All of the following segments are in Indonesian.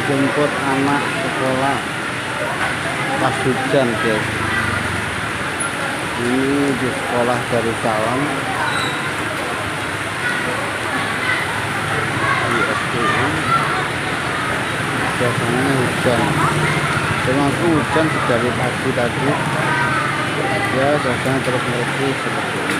jemput anak sekolah pas hujan guys. Ini di sekolah Darussalam di SDU. Biasanya hujan, memang hujan dari pagi tadi ya, biasanya terus menerus seperti ini.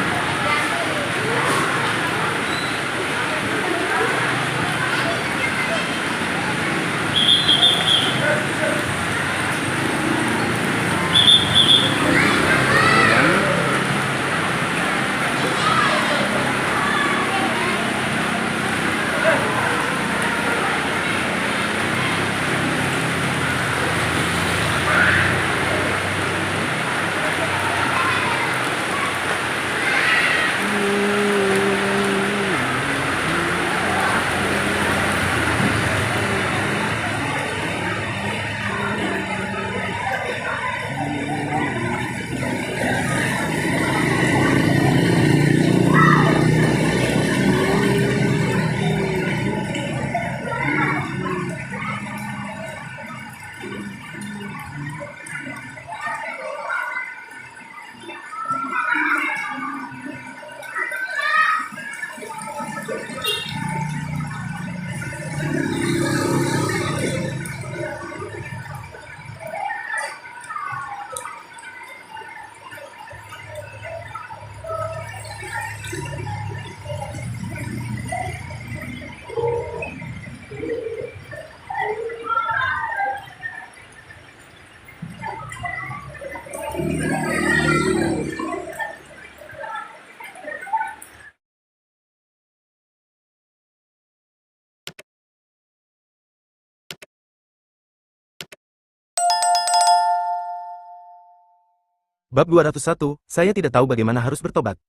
Bab 201, saya tidak tahu bagaimana harus bertobat.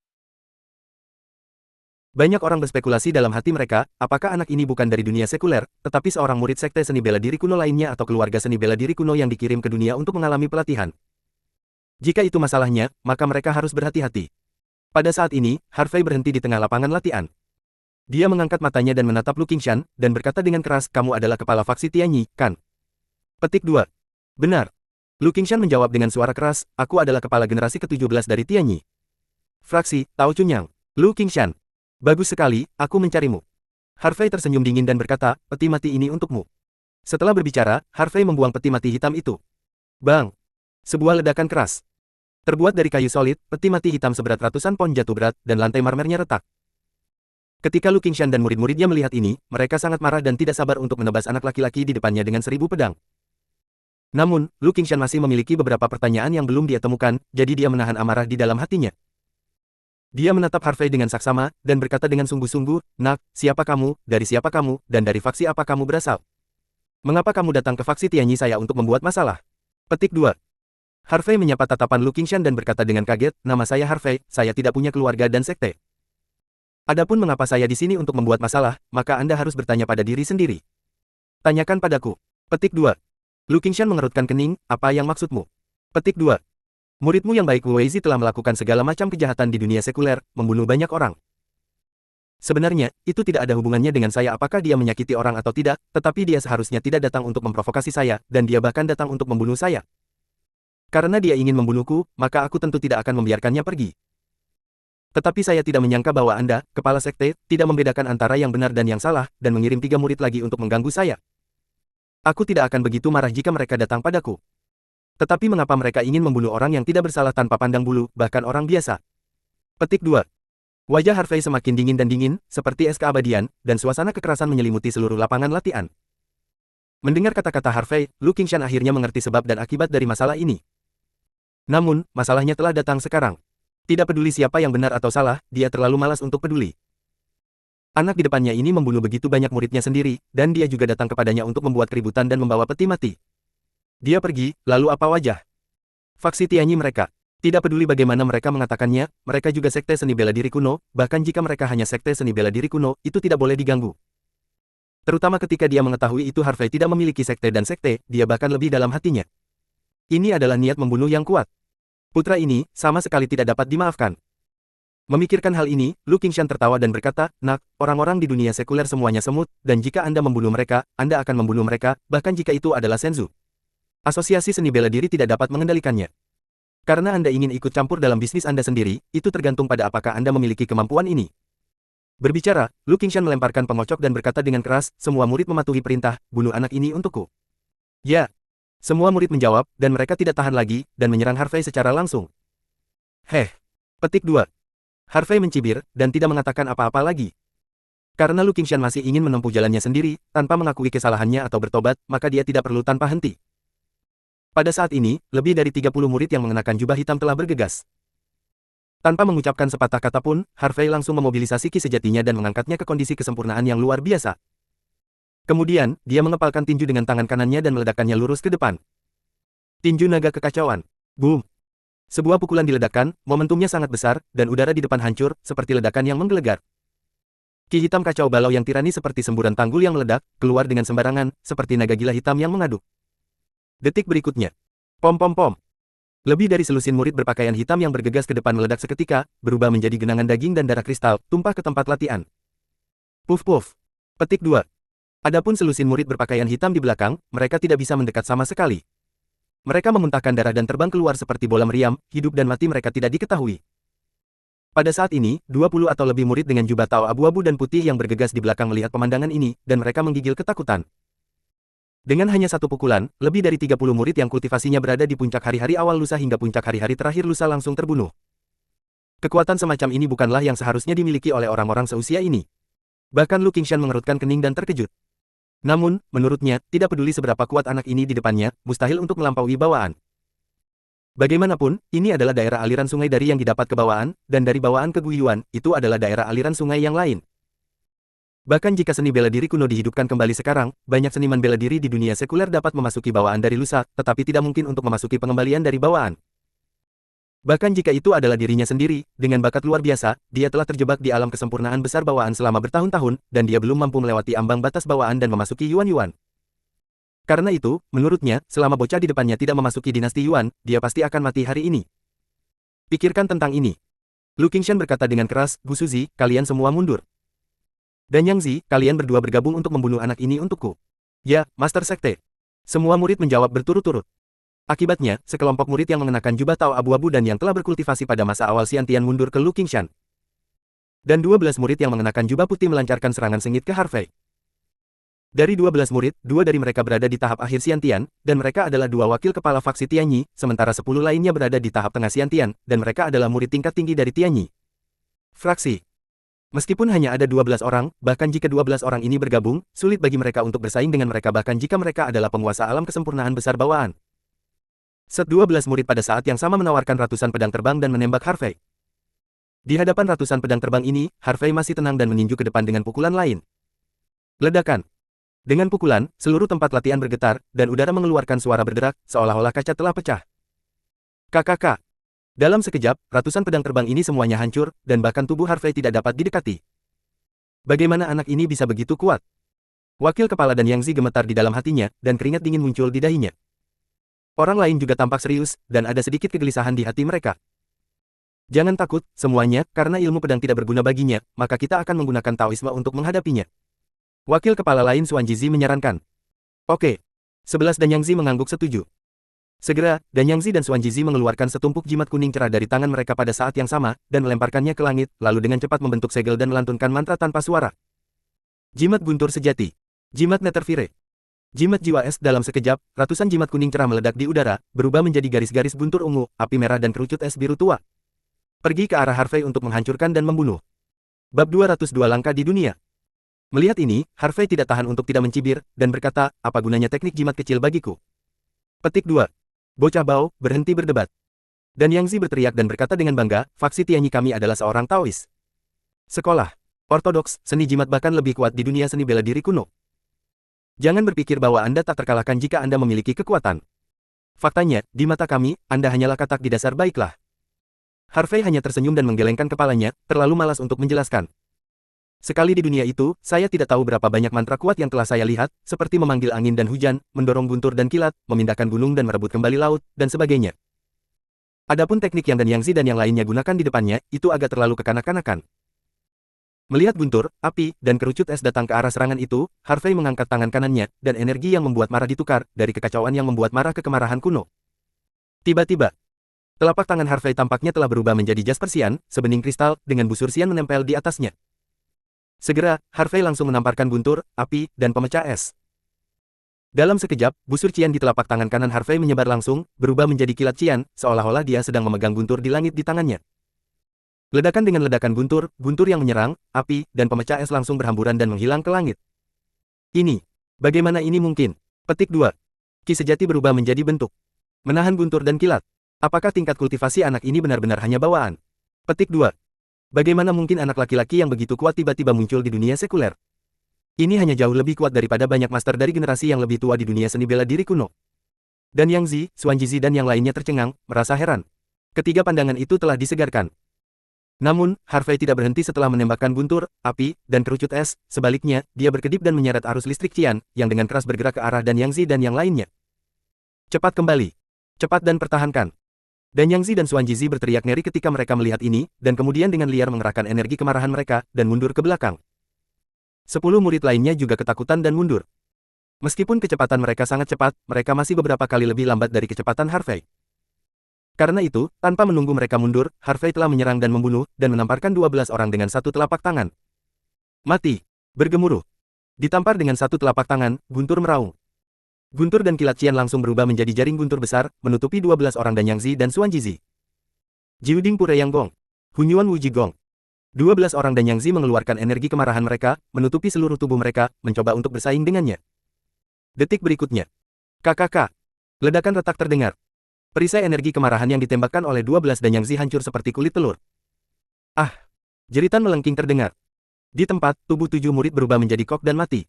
Banyak orang berspekulasi dalam hati mereka, apakah anak ini bukan dari dunia sekuler, tetapi seorang murid sekte seni bela diri kuno lainnya atau keluarga seni bela diri kuno yang dikirim ke dunia untuk mengalami pelatihan. Jika itu masalahnya, maka mereka harus berhati-hati. Pada saat ini, Harvey berhenti di tengah lapangan latihan. Dia mengangkat matanya dan menatap Lu Qingshan, dan berkata dengan keras, kamu adalah kepala faksi Tianyi, kan? Petik 2. Benar. Lu Qingshan menjawab dengan suara keras, aku adalah kepala generasi ke-17 dari Tianyi. Fraksi, Tao Chunyang. Lu Qingshan. Bagus sekali, aku mencarimu. Harvey tersenyum dingin dan berkata, peti mati ini untukmu. Setelah berbicara, Harvey membuang peti mati hitam itu. Bang! Sebuah ledakan keras. Terbuat dari kayu solid, peti mati hitam seberat ratusan pon jatuh berat, dan lantai marmernya retak. Ketika Lu Qingshan dan murid-muridnya melihat ini, mereka sangat marah dan tidak sabar untuk menebas anak laki-laki di depannya dengan 1000 pedang. Namun, Lu Qingshan masih memiliki beberapa pertanyaan yang belum dia temukan, jadi dia menahan amarah di dalam hatinya. Dia menatap Harvey dengan saksama, dan berkata dengan sungguh-sungguh, nak, siapa kamu, dari siapa kamu, dan dari faksi apa kamu berasal? Mengapa kamu datang ke faksi Tianyi saya untuk membuat masalah? Petik 2. Harvey menyapa tatapan Lu Qingshan dan berkata dengan kaget, nama saya Harvey, saya tidak punya keluarga dan sekte. Adapun mengapa saya di sini untuk membuat masalah, maka Anda harus bertanya pada diri sendiri. Tanyakan padaku. Petik 2. Lu Qingshan mengerutkan kening, apa yang maksudmu? Petik 2. Muridmu yang baik Wu Weizi telah melakukan segala macam kejahatan di dunia sekuler, membunuh banyak orang. Sebenarnya, itu tidak ada hubungannya dengan saya apakah dia menyakiti orang atau tidak, tetapi dia seharusnya tidak datang untuk memprovokasi saya, dan dia bahkan datang untuk membunuh saya. Karena dia ingin membunuhku, maka aku tentu tidak akan membiarkannya pergi. Tetapi saya tidak menyangka bahwa Anda, kepala sekte, tidak membedakan antara yang benar dan yang salah, dan mengirim 3 murid lagi untuk mengganggu saya. Aku tidak akan begitu marah jika mereka datang padaku. Tetapi mengapa mereka ingin membunuh orang yang tidak bersalah tanpa pandang bulu, bahkan orang biasa? Petik 2. Wajah Harvey semakin dingin dan dingin, seperti es keabadian, dan suasana kekerasan menyelimuti seluruh lapangan latihan. Mendengar kata-kata Harvey, Lu Qingshan akhirnya mengerti sebab dan akibat dari masalah ini. Namun, masalahnya telah datang sekarang. Tidak peduli siapa yang benar atau salah, dia terlalu malas untuk peduli. Anak di depannya ini membunuh begitu banyak muridnya sendiri, dan dia juga datang kepadanya untuk membuat keributan dan membawa peti mati. Dia pergi, lalu apa wajah? Faksi Tianyi mereka. Tidak peduli bagaimana mereka mengatakannya, mereka juga sekte seni bela diri kuno, bahkan jika mereka hanya sekte seni bela diri kuno, itu tidak boleh diganggu. Terutama ketika dia mengetahui itu Harvey tidak memiliki sekte dan sekte, dia bahkan lebih dalam hatinya. Ini adalah niat membunuh yang kuat. Putra ini, sama sekali tidak dapat dimaafkan. Memikirkan hal ini, Lu Qingshan tertawa dan berkata, "Nak, orang-orang di dunia sekuler semuanya semut, dan jika Anda membunuh mereka, Anda akan membunuh mereka, bahkan jika itu adalah Senzu. Asosiasi seni bela diri tidak dapat mengendalikannya. Karena Anda ingin ikut campur dalam bisnis Anda sendiri, itu tergantung pada apakah Anda memiliki kemampuan ini." Berbicara, Lu Qingshan melemparkan pengocok dan berkata dengan keras, "Semua murid mematuhi perintah, bunuh anak ini untukku." "Ya." Semua murid menjawab, dan mereka tidak tahan lagi, dan menyerang Harvey secara langsung. Petik 2. Harvey mencibir, dan tidak mengatakan apa-apa lagi. Karena Lu Qingshan masih ingin menempuh jalannya sendiri, tanpa mengakui kesalahannya atau bertobat, maka dia tidak perlu tanpa henti. Pada saat ini, lebih dari 30 murid yang mengenakan jubah hitam telah bergegas. Tanpa mengucapkan sepatah kata pun, Harvey langsung memobilisasi ki sejatinya dan mengangkatnya ke kondisi kesempurnaan yang luar biasa. Kemudian, dia mengepalkan tinju dengan tangan kanannya dan meledakkannya lurus ke depan. Tinju naga kekacauan. Boom! Sebuah pukulan diledakkan, momentumnya sangat besar, dan udara di depan hancur, seperti ledakan yang menggelegar. Ki hitam kacau balau yang tirani seperti semburan tanggul yang meledak, keluar dengan sembarangan, seperti naga gila hitam yang mengaduk. Detik berikutnya. Pom-pom-pom. Lebih dari selusin murid berpakaian hitam yang bergegas ke depan meledak seketika, berubah menjadi genangan daging dan darah kristal, tumpah ke tempat latihan. Puf-puf. Petik 2. Adapun selusin murid berpakaian hitam di belakang, mereka tidak bisa mendekat sama sekali. Mereka memuntahkan darah dan terbang keluar seperti bola meriam, hidup dan mati mereka tidak diketahui. Pada saat ini, 20 atau lebih murid dengan jubah tau abu-abu dan putih yang bergegas di belakang melihat pemandangan ini, dan mereka menggigil ketakutan. Dengan hanya satu pukulan, lebih dari 30 murid yang kultivasinya berada di puncak hari-hari awal lusa hingga puncak hari-hari terakhir lusa langsung terbunuh. Kekuatan semacam ini bukanlah yang seharusnya dimiliki oleh orang-orang seusia ini. Bahkan Lu Qingshan mengerutkan kening dan terkejut. Namun, menurutnya, tidak peduli seberapa kuat anak ini di depannya, mustahil untuk melampaui bawaan. Bagaimanapun, ini adalah daerah aliran sungai dari yang didapat ke bawaan, dan dari bawaan ke Guiyuan, itu adalah daerah aliran sungai yang lain. Bahkan jika seni bela diri kuno dihidupkan kembali sekarang, banyak seniman bela diri di dunia sekuler dapat memasuki bawaan dari lusa, tetapi tidak mungkin untuk memasuki pengembalian dari bawaan. Bahkan jika itu adalah dirinya sendiri, dengan bakat luar biasa, dia telah terjebak di alam kesempurnaan besar bawaan selama bertahun-tahun, dan dia belum mampu melewati ambang batas bawaan dan memasuki Yuan-Yuan. Karena itu, menurutnya, selama bocah di depannya tidak memasuki dinasti Yuan, dia pasti akan mati hari ini. Pikirkan tentang ini. Lu Qingshan berkata dengan keras, "Bu Suzy, kalian semua mundur. Dan Yang Zi, kalian berdua bergabung untuk membunuh anak ini untukku." "Ya, Master Sekte." Semua murid menjawab berturut-turut. Akibatnya, sekelompok murid yang mengenakan jubah tau abu-abu dan yang telah berkultivasi pada masa awal Xiantian mundur ke Lu Qingshan. Dan 12 murid yang mengenakan jubah putih melancarkan serangan sengit ke Harvey. Dari 12 murid, 2 dari mereka berada di tahap akhir Xiantian, dan mereka adalah 2 wakil kepala faksi Tianyi, sementara 10 lainnya berada di tahap tengah Xiantian, dan mereka adalah murid tingkat tinggi dari Tianyi. Fraksi. Meskipun hanya ada 12 orang, bahkan jika 12 orang ini bergabung, sulit bagi mereka untuk bersaing dengan mereka bahkan jika mereka adalah penguasa alam kesempurnaan besar bawaan. 12 murid pada saat yang sama menawarkan ratusan pedang terbang dan menembak Harvey. Di hadapan ratusan pedang terbang ini, Harvey masih tenang dan meninju ke depan dengan pukulan lain. Ledakan. Dengan pukulan, seluruh tempat latihan bergetar, dan udara mengeluarkan suara berderak, seolah-olah kaca telah pecah. Kakak. Dalam sekejap, ratusan pedang terbang ini semuanya hancur, dan bahkan tubuh Harvey tidak dapat didekati. Bagaimana anak ini bisa begitu kuat? Wakil kepala dan Yang Zi gemetar di dalam hatinya, dan keringat dingin muncul di dahinya. Orang lain juga tampak serius, dan ada sedikit kegelisahan di hati mereka. Jangan takut, semuanya, karena ilmu pedang tidak berguna baginya, maka kita akan menggunakan Taoisme untuk menghadapinya. Wakil kepala lain Xuan Jizi menyarankan. Oke. 11 dan Yang Zi mengangguk setuju. Segera, dan Yang Zi dan Xuan Jizi mengeluarkan setumpuk jimat kuning cerah dari tangan mereka pada saat yang sama, dan melemparkannya ke langit, lalu dengan cepat membentuk segel dan melantunkan mantra tanpa suara. Jimat guntur sejati. Jimat Netherfire. Jimat jiwa es. Dalam sekejap, ratusan jimat kuning cerah meledak di udara, berubah menjadi garis-garis buntur ungu, api merah dan kerucut es biru tua. Pergi ke arah Harvey untuk menghancurkan dan membunuh. Bab 202 langkah di dunia. Melihat ini, Harvey tidak tahan untuk tidak mencibir, dan berkata, apa gunanya teknik jimat kecil bagiku? Petik 2. Bocah bau, berhenti berdebat. Dan Yang Zi berteriak dan berkata dengan bangga, faksi Tianyi kami adalah seorang Taois. Sekolah. Ortodoks, seni jimat bahkan lebih kuat di dunia seni bela diri kuno. Jangan berpikir bahwa Anda tak terkalahkan jika Anda memiliki kekuatan. Faktanya, di mata kami, Anda hanyalah katak di dasar baiklah. Harvey hanya tersenyum dan menggelengkan kepalanya, terlalu malas untuk menjelaskan. Sekali di dunia itu, saya tidak tahu berapa banyak mantra kuat yang telah saya lihat, seperti memanggil angin dan hujan, mendorong guntur dan kilat, memindahkan gunung dan merebut kembali laut, dan sebagainya. Adapun teknik yang dan Yang Zi dan yang lainnya gunakan di depannya, itu agak terlalu kekanak-kanakan. Melihat guntur, api, dan kerucut es datang ke arah serangan itu, Harvey mengangkat tangan kanannya, dan energi yang membuat marah ditukar, dari kekacauan yang membuat marah ke kemarahan kuno. Tiba-tiba, telapak tangan Harvey tampaknya telah berubah menjadi jas persian, sebening kristal, dengan busur sian menempel di atasnya. Segera, Harvey langsung menamparkan guntur, api, dan pemecah es. Dalam sekejap, busur cian di telapak tangan kanan Harvey menyebar langsung, berubah menjadi kilat cian, seolah-olah dia sedang memegang guntur di langit di tangannya. Ledakan dengan ledakan guntur yang menyerang, api, dan pemecah es langsung berhamburan dan menghilang ke langit. Ini, bagaimana ini mungkin? Petik 2. Ki sejati berubah menjadi bentuk. Menahan guntur dan kilat. Apakah tingkat kultivasi anak ini benar-benar hanya bawaan? Petik 2. Bagaimana mungkin anak laki-laki yang begitu kuat tiba-tiba muncul di dunia sekuler? Ini hanya jauh lebih kuat daripada banyak master dari generasi yang lebih tua di dunia seni bela diri kuno. Dan Yang Zi, Xuanjizi dan yang lainnya tercengang, merasa heran. Ketiga pandangan itu telah disegarkan. Namun, Harvey tidak berhenti setelah menembakkan guntur, api, dan kerucut es. Sebaliknya, dia berkedip dan menyeret arus listrik cian, yang dengan keras bergerak ke arah Dan Yang Zi dan yang lainnya. Cepat kembali. Cepat dan pertahankan. Dan Yang Zi dan Xuanjizi berteriak ngeri ketika mereka melihat ini, dan kemudian dengan liar mengerahkan energi kemarahan mereka, dan mundur ke belakang. 10 murid lainnya juga ketakutan dan mundur. Meskipun kecepatan mereka sangat cepat, mereka masih beberapa kali lebih lambat dari kecepatan Harvey. Karena itu, tanpa menunggu mereka mundur, Harvey telah menyerang dan membunuh, dan menamparkan 12 orang dengan satu telapak tangan. Mati. Bergemuruh. Ditampar dengan satu telapak tangan, guntur meraung. Guntur dan kilat cian langsung berubah menjadi jaring guntur besar, menutupi 12 orang Dan Yang Zi dan Xuanjizi. Jiuding Pureyang Gong. Hunyuan Wuji Gong. 12 orang Dan Yang Zi mengeluarkan energi kemarahan mereka, menutupi seluruh tubuh mereka, mencoba untuk bersaing dengannya. Detik berikutnya. KKK. Ledakan retak terdengar. Perisai energi kemarahan yang ditembakkan oleh 12 Dan Yang Zi hancur seperti kulit telur. Ah! Jeritan melengking terdengar. Di tempat, tubuh 7 murid berubah menjadi kok dan mati.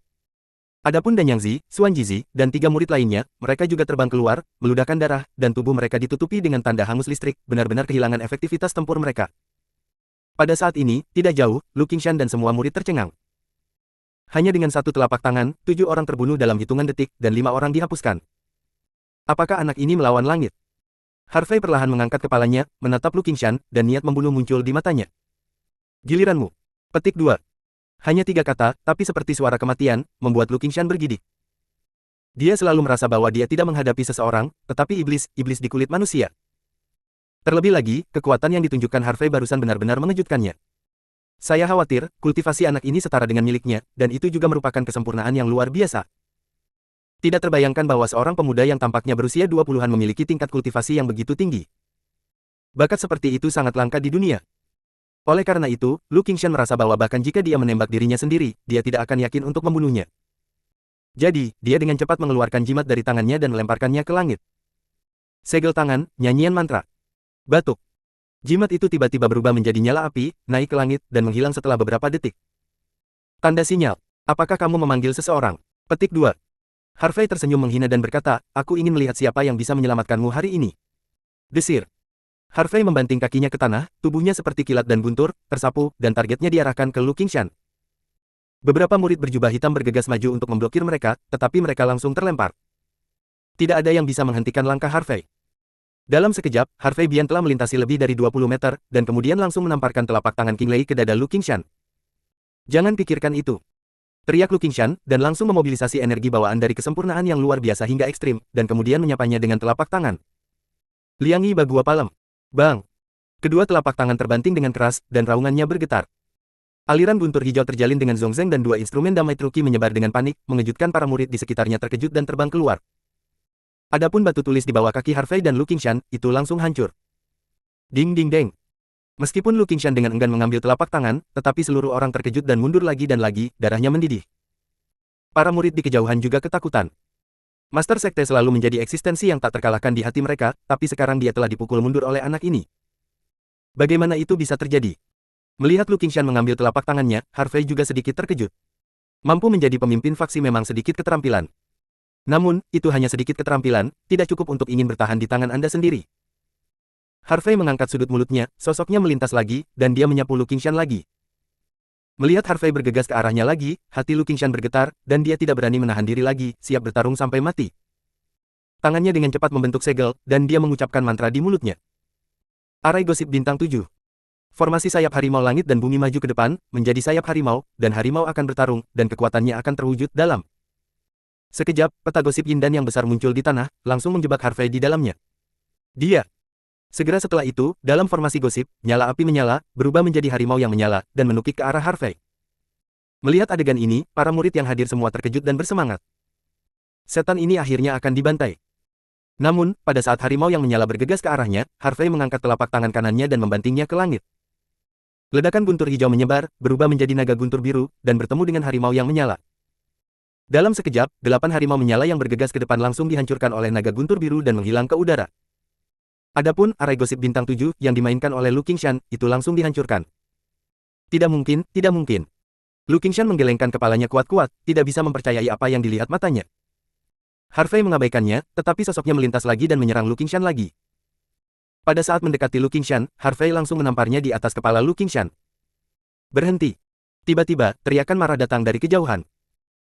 Adapun Dan Yang Zi, Xuanjizi, dan 3 murid lainnya, mereka juga terbang keluar, meludahkan darah, dan tubuh mereka ditutupi dengan tanda hangus listrik, benar-benar kehilangan efektivitas tempur mereka. Pada saat ini, tidak jauh, Lu Qingshan dan semua murid tercengang. Hanya dengan satu telapak tangan, 7 orang terbunuh dalam hitungan detik, dan 5 orang dihapuskan. Apakah anak ini melawan langit? Harvey perlahan mengangkat kepalanya, menatap Lu Qingshan, dan niat membunuh muncul di matanya. Giliranmu. Petik 2. Hanya 3 kata, tapi seperti suara kematian, membuat Lu Qingshan bergidik. Dia selalu merasa bahwa dia tidak menghadapi seseorang, tetapi iblis di kulit manusia. Terlebih lagi, kekuatan yang ditunjukkan Harvey barusan benar-benar mengejutkannya. Saya khawatir, kultivasi anak ini setara dengan miliknya, dan itu juga merupakan kesempurnaan yang luar biasa. Tidak terbayangkan bahwa seorang pemuda yang tampaknya berusia 20-an memiliki tingkat kultivasi yang begitu tinggi. Bakat seperti itu sangat langka di dunia. Oleh karena itu, Lu Qingshan merasa bahwa bahkan jika dia menembak dirinya sendiri, dia tidak akan yakin untuk membunuhnya. Jadi, dia dengan cepat mengeluarkan jimat dari tangannya dan melemparkannya ke langit. Segel tangan, nyanyian mantra. Batuk. Jimat itu tiba-tiba berubah menjadi nyala api, naik ke langit, dan menghilang setelah beberapa detik. Tanda sinyal. Apakah kamu memanggil seseorang? Petik 2. Harvey tersenyum menghina dan berkata, aku ingin melihat siapa yang bisa menyelamatkanmu hari ini. Desir. Harvey membanting kakinya ke tanah, tubuhnya seperti kilat dan guntur, tersapu, dan targetnya diarahkan ke Lu Qingshan. Beberapa murid berjubah hitam bergegas maju untuk memblokir mereka, tetapi mereka langsung terlempar. Tidak ada yang bisa menghentikan langkah Harvey. Dalam sekejap, Harvey Bian telah melintasi lebih dari 20 meter, dan kemudian langsung menamparkan telapak tangan King Lei ke dada Lu Qingshan. Jangan pikirkan itu. Teriak Lu Qingshan, dan langsung memobilisasi energi bawaan dari kesempurnaan yang luar biasa hingga ekstrim, dan kemudian menyapanya dengan telapak tangan. Liangi Bagua Palem. Bang! Kedua telapak tangan terbanting dengan keras, dan raungannya bergetar. Aliran guntur hijau terjalin dengan Zongzeng dan 2 instrumen damai Truki menyebar dengan panik, mengejutkan para murid di sekitarnya terkejut dan terbang keluar. Adapun batu tulis di bawah kaki Harvey dan Lu Qingshan, itu langsung hancur. Ding ding deng. Meskipun Lu Qingshan dengan enggan mengambil telapak tangan, tetapi seluruh orang terkejut dan mundur lagi dan lagi, darahnya mendidih. Para murid di kejauhan juga ketakutan. Master Sekte selalu menjadi eksistensi yang tak terkalahkan di hati mereka, tapi sekarang dia telah dipukul mundur oleh anak ini. Bagaimana itu bisa terjadi? Melihat Lu Qingshan mengambil telapak tangannya, Harvey juga sedikit terkejut. Mampu menjadi pemimpin faksi memang sedikit keterampilan. Namun, itu hanya sedikit keterampilan, tidak cukup untuk ingin bertahan di tangan Anda sendiri. Harvey mengangkat sudut mulutnya, sosoknya melintas lagi, dan dia menyapu Lu Qingshan lagi. Melihat Harvey bergegas ke arahnya lagi, hati Lu Qingshan bergetar, dan dia tidak berani menahan diri lagi, siap bertarung sampai mati. Tangannya dengan cepat membentuk segel, dan dia mengucapkan mantra di mulutnya. Arai gosip bintang 7. Formasi sayap harimau langit dan bumi maju ke depan, menjadi sayap harimau, dan harimau akan bertarung, dan kekuatannya akan terwujud dalam. Sekejap, peta gosip Yindan yang besar muncul di tanah, langsung menjebak Harvey di dalamnya. Dia. Segera setelah itu, dalam formasi gosip, nyala api menyala, berubah menjadi harimau yang menyala, dan menukik ke arah Harvey. Melihat adegan ini, para murid yang hadir semua terkejut dan bersemangat. Setan ini akhirnya akan dibantai. Namun, pada saat harimau yang menyala bergegas ke arahnya, Harvey mengangkat telapak tangan kanannya dan membantingnya ke langit. Ledakan guntur hijau menyebar, berubah menjadi naga guntur biru, dan bertemu dengan harimau yang menyala. Dalam sekejap, 8 harimau menyala yang bergegas ke depan langsung dihancurkan oleh naga guntur biru dan menghilang ke udara. Adapun arai gosip bintang 7 yang dimainkan oleh Lu Qingshan, itu langsung dihancurkan. Tidak mungkin, tidak mungkin. Lu Qingshan menggelengkan kepalanya kuat-kuat, tidak bisa mempercayai apa yang dilihat matanya. Harvey mengabaikannya, tetapi sosoknya melintas lagi dan menyerang Lu Qingshan lagi. Pada saat mendekati Lu Qingshan, Harvey langsung menamparnya di atas kepala Lu Qingshan. Berhenti. Tiba-tiba, teriakan marah datang dari kejauhan.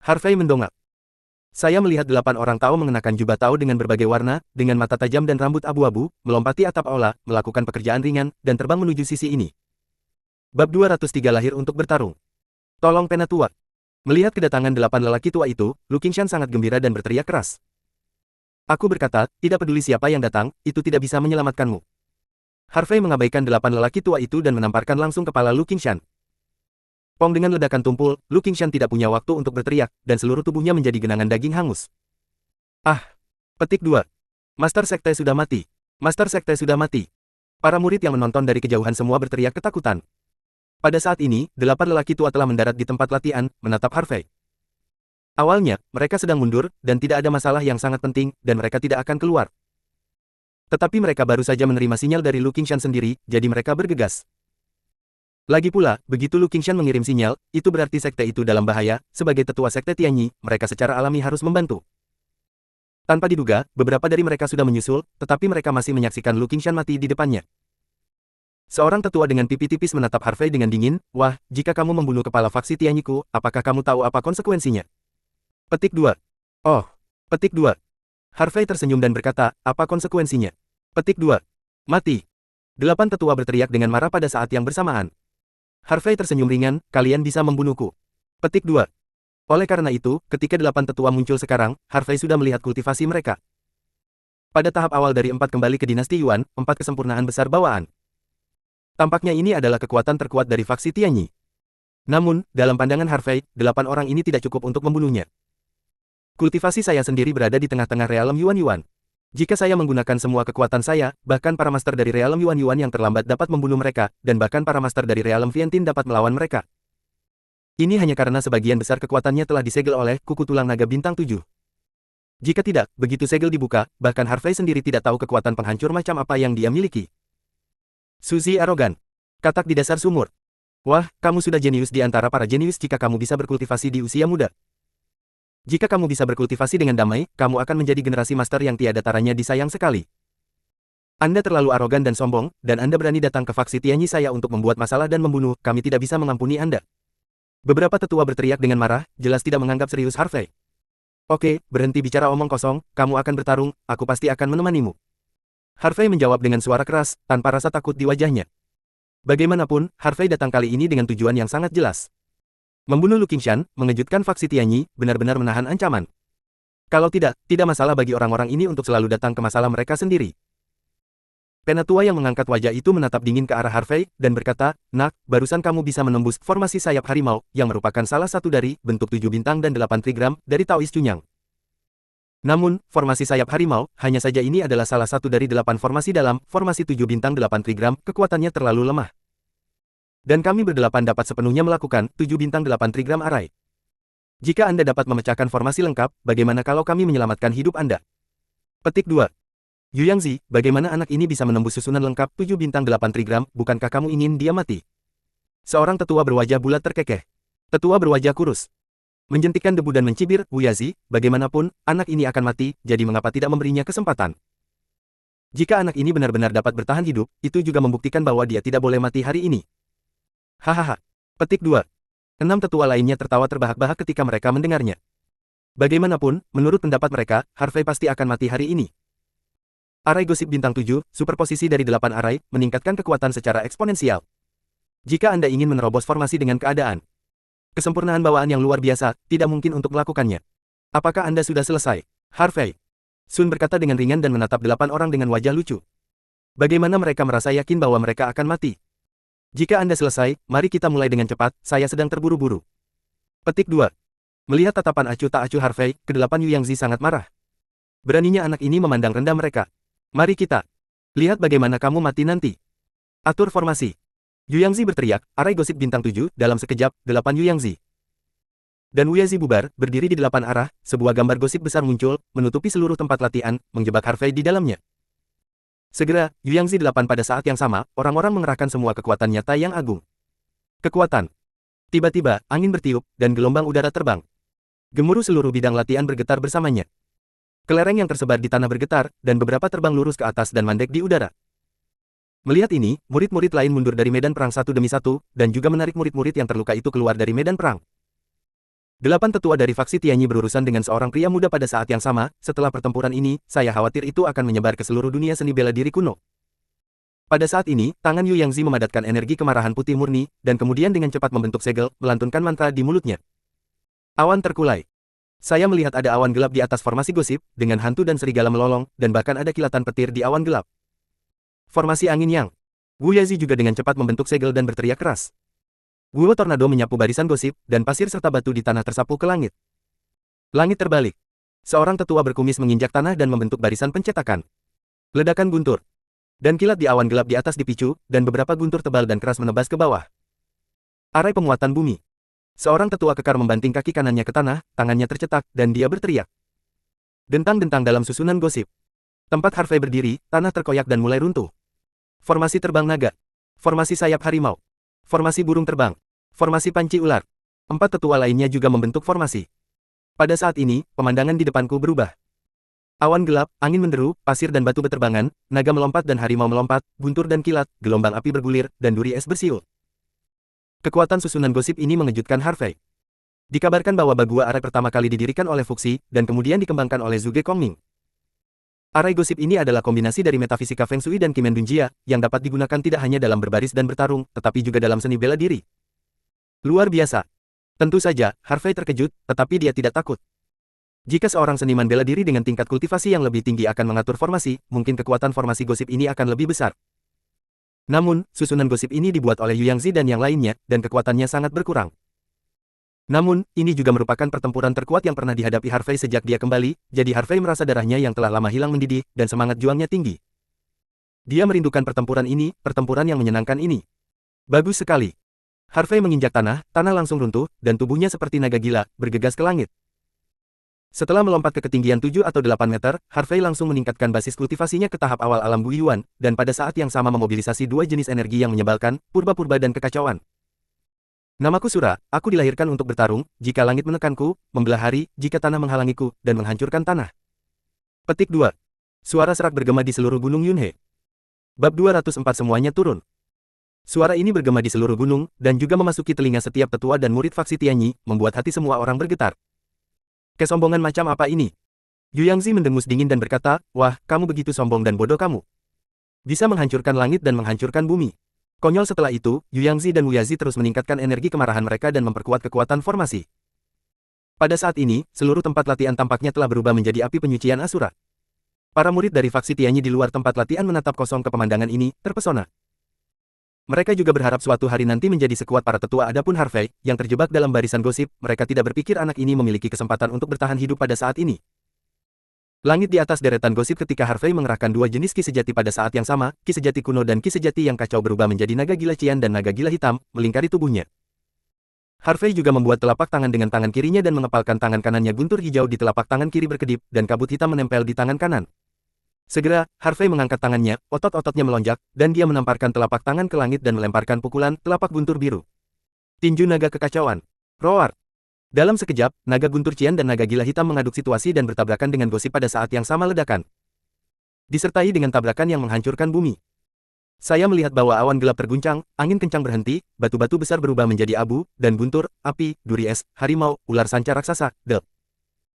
Harvey mendongak. Saya melihat 8 orang Tao mengenakan jubah Tao dengan berbagai warna, dengan mata tajam dan rambut abu-abu, melompati atap aula, melakukan pekerjaan ringan, dan terbang menuju sisi ini. Bab 203 lahir untuk bertarung. Tolong Penatua. Melihat kedatangan 8 lelaki tua itu, Lu Qingshan sangat gembira dan berteriak keras. Aku berkata, tidak peduli siapa yang datang, itu tidak bisa menyelamatkanmu. Harvey mengabaikan 8 lelaki tua itu dan menamparkan langsung kepala Lu Qingshan. Pong dengan ledakan tumpul, Lu Qingshan tidak punya waktu untuk berteriak, dan seluruh tubuhnya menjadi genangan daging hangus. Ah! Petik 2. Master Sekte sudah mati. Master Sekte sudah mati. Para murid yang menonton dari kejauhan semua berteriak ketakutan. Pada saat ini, 8 lelaki tua telah mendarat di tempat latihan, menatap Harvey. Awalnya, mereka sedang mundur, dan tidak ada masalah yang sangat penting, dan mereka tidak akan keluar. Tetapi mereka baru saja menerima sinyal dari Lu Qingshan sendiri, jadi mereka bergegas. Lagi pula, begitu Lu Qingshan mengirim sinyal, itu berarti sekte itu dalam bahaya, sebagai tetua sekte Tianyi, mereka secara alami harus membantu. Tanpa diduga, beberapa dari mereka sudah menyusul, tetapi mereka masih menyaksikan Lu Qingshan mati di depannya. Seorang tetua dengan pipi tipis menatap Harvey dengan dingin, wah, jika kamu membunuh kepala faksi Tianyiku, apakah kamu tahu apa konsekuensinya? Petik 2. Oh. Petik 2. Harvey tersenyum dan berkata, apa konsekuensinya? Petik 2. Mati. 8 tetua berteriak dengan marah pada saat yang bersamaan. Harvey tersenyum ringan, kalian bisa membunuhku. Petik 2. Oleh karena itu, ketika 8 tetua muncul sekarang, Harvey sudah melihat kultivasi mereka. Pada tahap awal dari 4 kembali ke dinasti Yuan, 4 kesempurnaan besar bawaan. Tampaknya ini adalah kekuatan terkuat dari faksi Tianyi. Namun, dalam pandangan Harvey, 8 orang ini tidak cukup untuk membunuhnya. Kultivasi saya sendiri berada di tengah-tengah realem Yuan-Yuan. Jika saya menggunakan semua kekuatan saya, bahkan para master dari realem Yuan-Yuan yang terlambat dapat membunuh mereka, dan bahkan para master dari realem Vientin dapat melawan mereka. Ini hanya karena sebagian besar kekuatannya telah disegel oleh kuku tulang naga bintang 7. Jika tidak, begitu segel dibuka, bahkan Harvey sendiri tidak tahu kekuatan penghancur macam apa yang dia miliki. Suzy arogan. Katak di dasar sumur. Wah, kamu sudah jenius di antara para jenius jika kamu bisa berkultivasi di usia muda. Jika kamu bisa berkultivasi dengan damai, kamu akan menjadi generasi master yang tiada taranya disayang sekali. Anda terlalu arogan dan sombong, dan Anda berani datang ke faksi Tianyi saya untuk membuat masalah dan membunuh, kami tidak bisa mengampuni Anda. Beberapa tetua berteriak dengan marah, jelas tidak menganggap serius Harvey. Oke, berhenti bicara omong kosong, kamu akan bertarung, aku pasti akan menemanimu. Harvey menjawab dengan suara keras, tanpa rasa takut di wajahnya. Bagaimanapun, Harvey datang kali ini dengan tujuan yang sangat jelas. Membunuh Lu Qingshan, mengejutkan faksi Tianyi, benar-benar menahan ancaman. Kalau tidak, tidak masalah bagi orang-orang ini untuk selalu datang ke masalah mereka sendiri. Penatua yang mengangkat wajah itu menatap dingin ke arah Harvey, dan berkata, nak, barusan kamu bisa menembus formasi sayap harimau, yang merupakan salah satu dari bentuk 7 bintang dan 8 trigram dari Taoist Cunyang. Namun, formasi sayap harimau, hanya saja ini adalah salah satu dari 8 formasi dalam formasi 7 bintang 8 trigram, kekuatannya terlalu lemah. Dan kami berdelapan dapat sepenuhnya melakukan 7 bintang 8 trigram arai. Jika Anda dapat memecahkan formasi lengkap, bagaimana kalau kami menyelamatkan hidup Anda? Petik 2. Yu Yangzi, bagaimana anak ini bisa menembus susunan lengkap 7 bintang 8 trigram, bukankah kamu ingin dia mati? Seorang tetua berwajah bulat terkekeh. Tetua berwajah kurus. Menjentikan debu dan mencibir, Wu Yazi, bagaimanapun, anak ini akan mati, jadi mengapa tidak memberinya kesempatan? Jika anak ini benar-benar dapat bertahan hidup, itu juga membuktikan bahwa dia tidak boleh mati hari ini. Hahaha. Petik 2. 6 tetua lainnya tertawa terbahak-bahak ketika mereka mendengarnya. Bagaimanapun, menurut pendapat mereka, Harvey pasti akan mati hari ini. Arai gosip bintang 7, superposisi dari 8 arai, meningkatkan kekuatan secara eksponensial. Jika Anda ingin menerobos formasi dengan keadaan kesempurnaan bawaan yang luar biasa, tidak mungkin untuk melakukannya. Apakah Anda sudah selesai? Harvey. Sun berkata dengan ringan dan menatap 8 orang dengan wajah lucu. Bagaimana mereka merasa yakin bahwa mereka akan mati? Jika Anda selesai, mari kita mulai dengan cepat, saya sedang terburu-buru. Petik 2. Melihat tatapan acuh tak acuh Harvey, ke-8 Yu Yangzi sangat marah. Beraninya anak ini memandang rendah mereka. Mari kita lihat bagaimana kamu mati nanti. Atur formasi. Yu Yangzi berteriak, arai gosip bintang 7, dalam sekejap, 8 Yu Yangzi dan Wu Yazi bubar, berdiri di 8 arah, sebuah gambar gosip besar muncul, menutupi seluruh tempat latihan, menjebak Harvey di dalamnya. Segera, Yu Yangzi 8 pada saat yang sama, orang-orang mengerahkan semua kekuatan nyata yang agung. Kekuatan. Tiba-tiba, angin bertiup, dan gelombang udara terbang. Gemuruh seluruh bidang latihan bergetar bersamanya. Kelereng yang tersebar di tanah bergetar, dan beberapa terbang lurus ke atas dan mandek di udara. Melihat ini, murid-murid lain mundur dari medan perang satu demi satu, dan juga menarik murid-murid yang terluka itu keluar dari medan perang. 8 tetua dari faksi Tianyi berurusan dengan seorang pria muda pada saat yang sama. Setelah pertempuran ini, saya khawatir itu akan menyebar ke seluruh dunia seni bela diri kuno. Pada saat ini, tangan Yu Yangzi memadatkan energi kemarahan putih murni, dan kemudian dengan cepat membentuk segel, melantunkan mantra di mulutnya. Awan terkulai. Saya melihat ada awan gelap di atas formasi gosip, dengan hantu dan serigala melolong, dan bahkan ada kilatan petir di awan gelap. Formasi angin yang. Wu Yazi juga dengan cepat membentuk segel dan berteriak keras. Guo tornado menyapu barisan gosip, dan pasir serta batu di tanah tersapu ke langit. Langit terbalik. Seorang tetua berkumis menginjak tanah dan membentuk barisan pencetakan. Ledakan guntur. Dan kilat di awan gelap di atas dipicu, dan beberapa guntur tebal dan keras menebas ke bawah. Arai penguatan bumi. Seorang tetua kekar membanting kaki kanannya ke tanah, tangannya tercetak, dan dia berteriak. Dentang-dentang dalam susunan gosip. Tempat Harvey berdiri, tanah terkoyak dan mulai runtuh. Formasi terbang naga. Formasi sayap harimau. Formasi burung terbang. Formasi panci ular. 4 tetua lainnya juga membentuk formasi. Pada saat ini, pemandangan di depanku berubah. Awan gelap, angin menderu, pasir dan batu berterbangan, naga melompat dan harimau melompat, guntur dan kilat, gelombang api bergulir, dan duri es bersiul. Kekuatan susunan gosip ini mengejutkan Harvey. Dikabarkan bahwa Bagua Arai pertama kali didirikan oleh Fuxi, dan kemudian dikembangkan oleh Zhuge Kongming. Arai gosip ini adalah kombinasi dari metafisika Feng Shui dan Kimen Dunjia, yang dapat digunakan tidak hanya dalam berbaris dan bertarung, tetapi juga dalam seni bela diri. Luar biasa. Tentu saja, Harvey terkejut, tetapi dia tidak takut. Jika seorang seniman bela diri dengan tingkat kultivasi yang lebih tinggi akan mengatur formasi, mungkin kekuatan formasi gosip ini akan lebih besar. Namun, susunan gosip ini dibuat oleh Yu Yangzi dan yang lainnya, dan kekuatannya sangat berkurang. Namun, ini juga merupakan pertempuran terkuat yang pernah dihadapi Harvey sejak dia kembali, jadi Harvey merasa darahnya yang telah lama hilang mendidih, dan semangat juangnya tinggi. Dia merindukan pertempuran ini, pertempuran yang menyenangkan ini. Bagus sekali. Harvey menginjak tanah, tanah langsung runtuh, dan tubuhnya seperti naga gila, bergegas ke langit. Setelah melompat ke ketinggian 7 atau 8 meter, Harvey langsung meningkatkan basis kultivasinya ke tahap awal alam Guiyuan, dan pada saat yang sama memobilisasi 2 jenis energi yang menyebalkan, purba-purba dan kekacauan. Namaku Sura, aku dilahirkan untuk bertarung, jika langit menekanku, membelah hari, jika tanah menghalangiku, dan menghancurkan tanah. Petik 2. Suara serak bergema di seluruh gunung Yunhe. Bab 204 semuanya turun. Suara ini bergema di seluruh gunung, dan juga memasuki telinga setiap tetua dan murid faksi Tianyi, membuat hati semua orang bergetar. Kesombongan macam apa ini? Yu Yangzi mendengus dingin dan berkata, wah, kamu begitu sombong dan bodoh kamu. Bisa menghancurkan langit dan menghancurkan bumi. Konyol setelah itu, Yu Yangzi dan Wu Yazi terus meningkatkan energi kemarahan mereka dan memperkuat kekuatan formasi. Pada saat ini, seluruh tempat latihan tampaknya telah berubah menjadi api penyucian Asura. Para murid dari faksi Tianyi di luar tempat latihan menatap kosong ke pemandangan ini, terpesona. Mereka juga berharap suatu hari nanti menjadi sekuat para tetua. Adapun Harvey, yang terjebak dalam barisan gosip, mereka tidak berpikir anak ini memiliki kesempatan untuk bertahan hidup pada saat ini. Langit di atas deretan gosip ketika Harvey mengerahkan 2 jenis ki sejati pada saat yang sama, ki sejati kuno dan ki sejati yang kacau berubah menjadi naga gila cian dan naga gila hitam, melingkari tubuhnya. Harvey juga membuat telapak tangan dengan tangan kirinya dan mengepalkan tangan kanannya guntur hijau di telapak tangan kiri berkedip, dan kabut hitam menempel di tangan kanan. Segera, Harvey mengangkat tangannya, otot-ototnya melonjak, dan dia menamparkan telapak tangan ke langit dan melemparkan pukulan telapak guntur biru. Tinju naga kekacauan. Roar. Dalam sekejap, naga guntur cian dan naga gila hitam mengaduk situasi dan bertabrakan dengan gosip pada saat yang sama ledakan. Disertai dengan tabrakan yang menghancurkan bumi. Saya melihat bahwa awan gelap terguncang, angin kencang berhenti, batu-batu besar berubah menjadi abu, dan guntur, api, duri es, harimau, ular sanca raksasa,